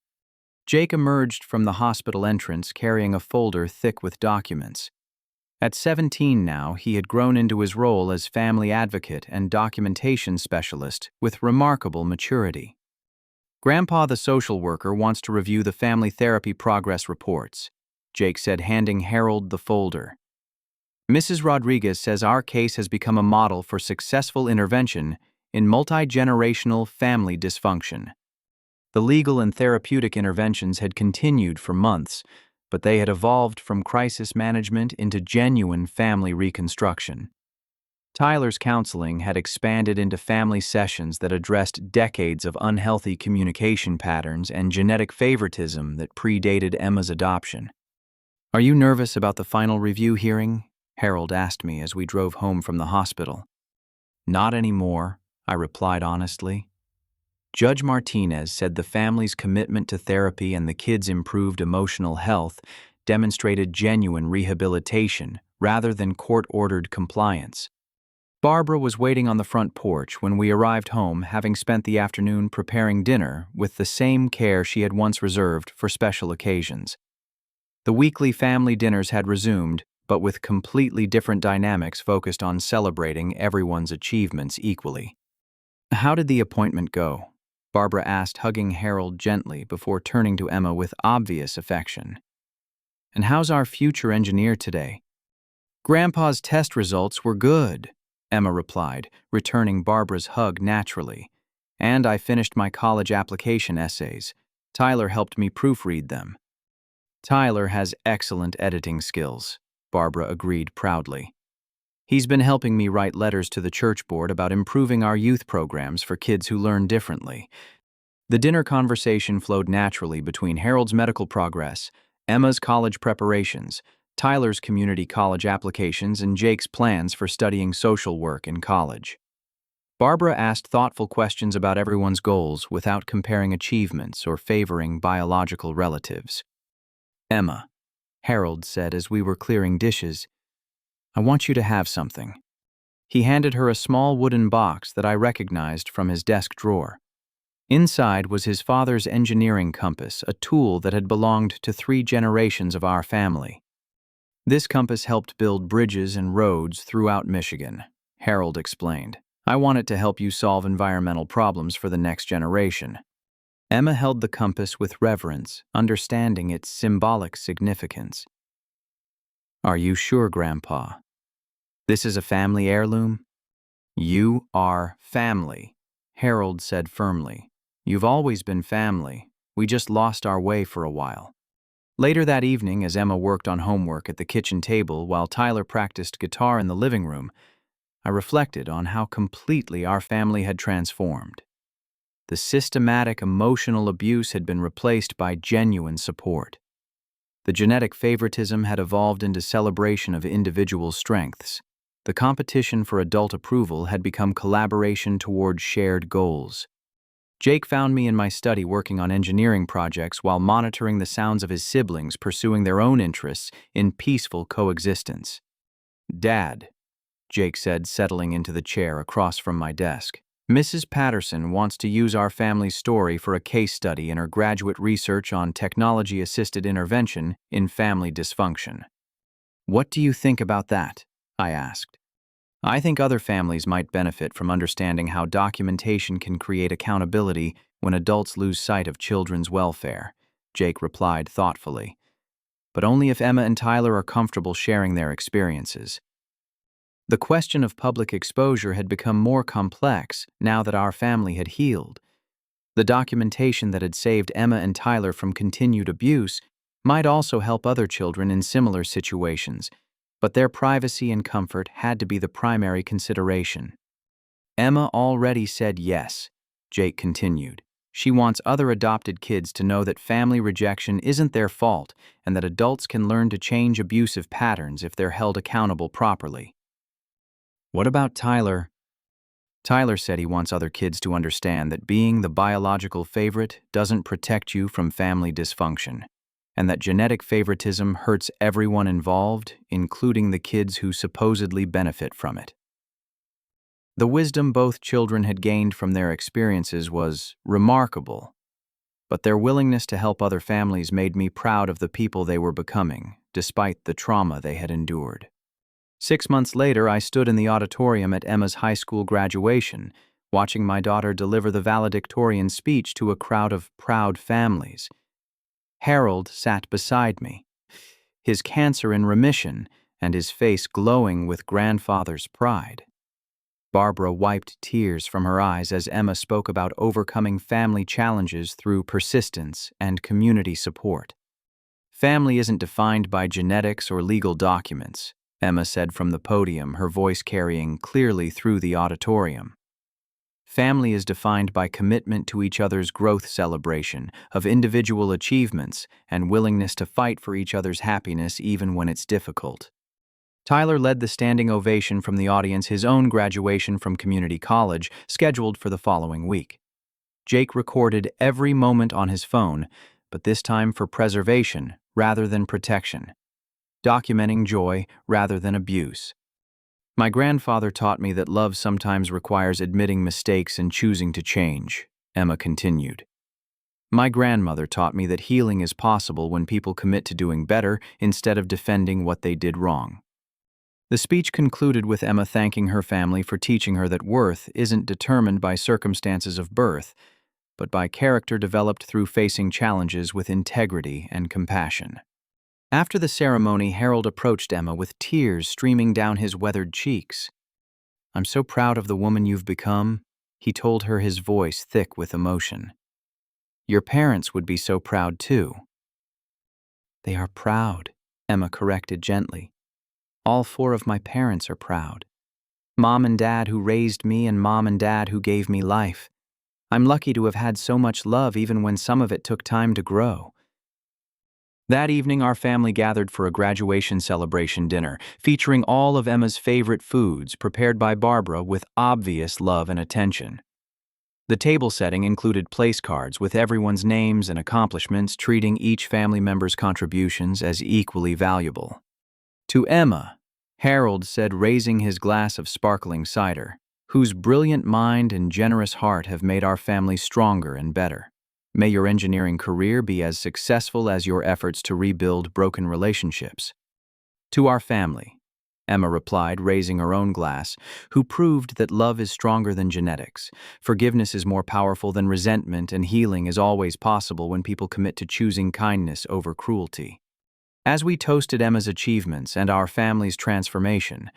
Jake emerged from the hospital entrance carrying a folder thick with documents. At 17 now, he had grown into his role as family advocate and documentation specialist with remarkable maturity. Grandpa the social worker wants to review the family therapy progress reports, Jake said, handing Harold the folder. Mrs. Rodriguez says our case has become a model for successful intervention in multi-generational family dysfunction. The legal and therapeutic interventions had continued for months, but they had evolved from crisis management into genuine family reconstruction. Tyler's counseling had expanded into family sessions that addressed decades of unhealthy communication patterns and genetic favoritism that predated Emma's adoption. "Are you nervous about the final review hearing?" Harold asked me as we drove home from the hospital. "Not anymore," I replied honestly. Judge Martinez said the family's commitment to therapy and the kids' improved emotional health demonstrated genuine rehabilitation rather than court-ordered compliance. Barbara was waiting on the front porch when we arrived home, having spent the afternoon preparing dinner with the same care she had once reserved for special occasions. The weekly family dinners had resumed, but with completely different dynamics focused on celebrating everyone's achievements equally. "How did the appointment go?" Barbara asked, hugging Harold gently before turning to Emma with obvious affection. "And how's our future engineer today?" "Grandpa's test results were good," Emma replied, returning Barbara's hug naturally. "And I finished my college application essays. Tyler helped me proofread them." "Tyler has excellent editing skills," Barbara agreed proudly. "He's been helping me write letters to the church board about improving our youth programs for kids who learn differently." The dinner conversation flowed naturally between Harold's medical progress, Emma's college preparations, Tyler's community college applications, and Jake's plans for studying social work in college. Barbara asked thoughtful questions about everyone's goals without comparing achievements or favoring biological relatives. "Emma," Harold said as we were clearing dishes, "I want you to have something." He handed her a small wooden box that I recognized from his desk drawer. Inside was his father's engineering compass, a tool that had belonged to 3 generations of our family. "This compass helped build bridges and roads throughout Michigan," Harold explained. "I want it to help you solve environmental problems for the next generation." Emma held the compass with reverence, understanding its symbolic significance. "Are you sure, Grandpa? This is a family heirloom?" "You are family," Harold said firmly. "You've always been family. We just lost our way for a while." Later that evening, as Emma worked on homework at the kitchen table while Tyler practiced guitar in the living room, I reflected on how completely our family had transformed. The systematic emotional abuse had been replaced by genuine support. The genetic favoritism had evolved into celebration of individual strengths. The competition for adult approval had become collaboration toward shared goals. Jake found me in my study working on engineering projects while monitoring the sounds of his siblings pursuing their own interests in peaceful coexistence. "Dad," Jake said, settling into the chair across from my desk, "Mrs. Patterson wants to use our family's story for a case study in her graduate research on technology-assisted intervention in family dysfunction." "What do you think about that?" I asked. "I think other families might benefit from understanding how documentation can create accountability when adults lose sight of children's welfare," Jake replied thoughtfully. "But only if Emma and Tyler are comfortable sharing their experiences." The question of public exposure had become more complex now that our family had healed. The documentation that had saved Emma and Tyler from continued abuse might also help other children in similar situations, but their privacy and comfort had to be the primary consideration. Emma already said yes, Jake continued. She wants other adopted kids to know that family rejection isn't their fault and that adults can learn to change abusive patterns if they're held accountable properly. What about Tyler? Tyler said he wants other kids to understand that being the biological favorite doesn't protect you from family dysfunction, and that genetic favoritism hurts everyone involved, including the kids who supposedly benefit from it. The wisdom both children had gained from their experiences was remarkable, but their willingness to help other families made me proud of the people they were becoming, despite the trauma they had endured. 6 months later, I stood in the auditorium at Emma's high school graduation, watching my daughter deliver the valedictorian speech to a crowd of proud families. Harold sat beside me, his cancer in remission and his face glowing with grandfather's pride. Barbara wiped tears from her eyes as Emma spoke about overcoming family challenges through persistence and community support. Family isn't defined by genetics or legal documents, Emma said from the podium, her voice carrying clearly through the auditorium. Family is defined by commitment to each other's growth celebration of individual achievements and willingness to fight for each other's happiness even when it's difficult. Tyler led the standing ovation from the audience, his own graduation from community college, scheduled for the following week. Jake recorded every moment on his phone, but this time for preservation rather than protection, documenting joy rather than abuse. My grandfather taught me that love sometimes requires admitting mistakes and choosing to change, Emma continued. My grandmother taught me that healing is possible when people commit to doing better instead of defending what they did wrong. The speech concluded with Emma thanking her family for teaching her that worth isn't determined by circumstances of birth, but by character developed through facing challenges with integrity and compassion. After the ceremony, Harold approached Emma with tears streaming down his weathered cheeks. "I'm so proud of the woman you've become," he told her, his voice thick with emotion. "Your parents would be so proud too." "They are proud," Emma corrected gently. "All 4 of my parents are proud. Mom and Dad who raised me and Mom and Dad who gave me life. I'm lucky to have had so much love even when some of it took time to grow." That evening, our family gathered for a graduation celebration dinner, featuring all of Emma's favorite foods prepared by Barbara with obvious love and attention. The table setting included place cards with everyone's names and accomplishments, treating each family member's contributions as equally valuable. To Emma, Harold said, raising his glass of sparkling cider, "Whose brilliant mind and generous heart have made our family stronger and better. May your engineering career be as successful as your efforts to rebuild broken relationships." To our family, Emma replied, raising her own glass, "Who proved that love is stronger than genetics, forgiveness is more powerful than resentment, and healing is always possible when people commit to choosing kindness over cruelty." As we toasted Emma's achievements and our family's transformation,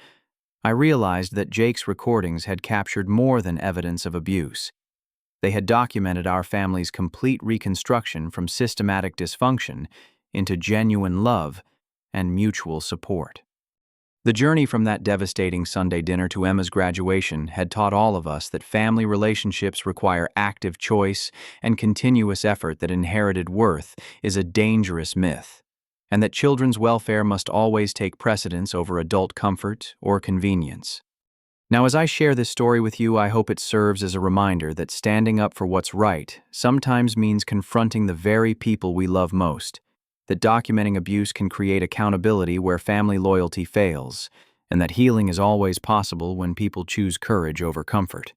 I realized that Jake's recordings had captured more than evidence of abuse. They had documented our family's complete reconstruction from systematic dysfunction into genuine love and mutual support. The journey from that devastating Sunday dinner to Emma's graduation had taught all of us that family relationships require active choice and continuous effort, that inherited worth is a dangerous myth, and that children's welfare must always take precedence over adult comfort or convenience. Now, as I share this story with you, I hope it serves as a reminder that standing up for what's right sometimes means confronting the very people we love most, that documenting abuse can create accountability where family loyalty fails, and that healing is always possible when people choose courage over comfort.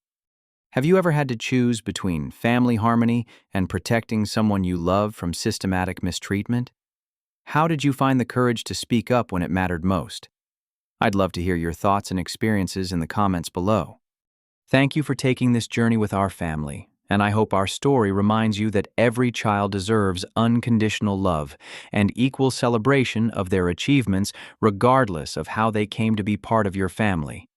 Have you ever had to choose between family harmony and protecting someone you love from systematic mistreatment? How did you find the courage to speak up when it mattered most? I'd love to hear your thoughts and experiences in the comments below. Thank you for taking this journey with our family, and I hope our story reminds you that every child deserves unconditional love and equal celebration of their achievements, regardless of how they came to be part of your family.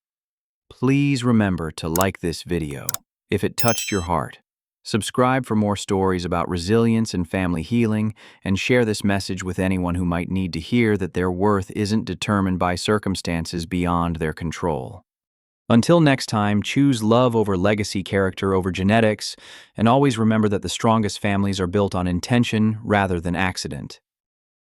Please remember to like this video if it touched your heart, Subscribe for more stories about resilience and family healing, and share this message with anyone who might need to hear that their worth isn't determined by circumstances beyond their control. Until next time, choose love over legacy, character over genetics, and always remember that the strongest families are built on intention rather than accident.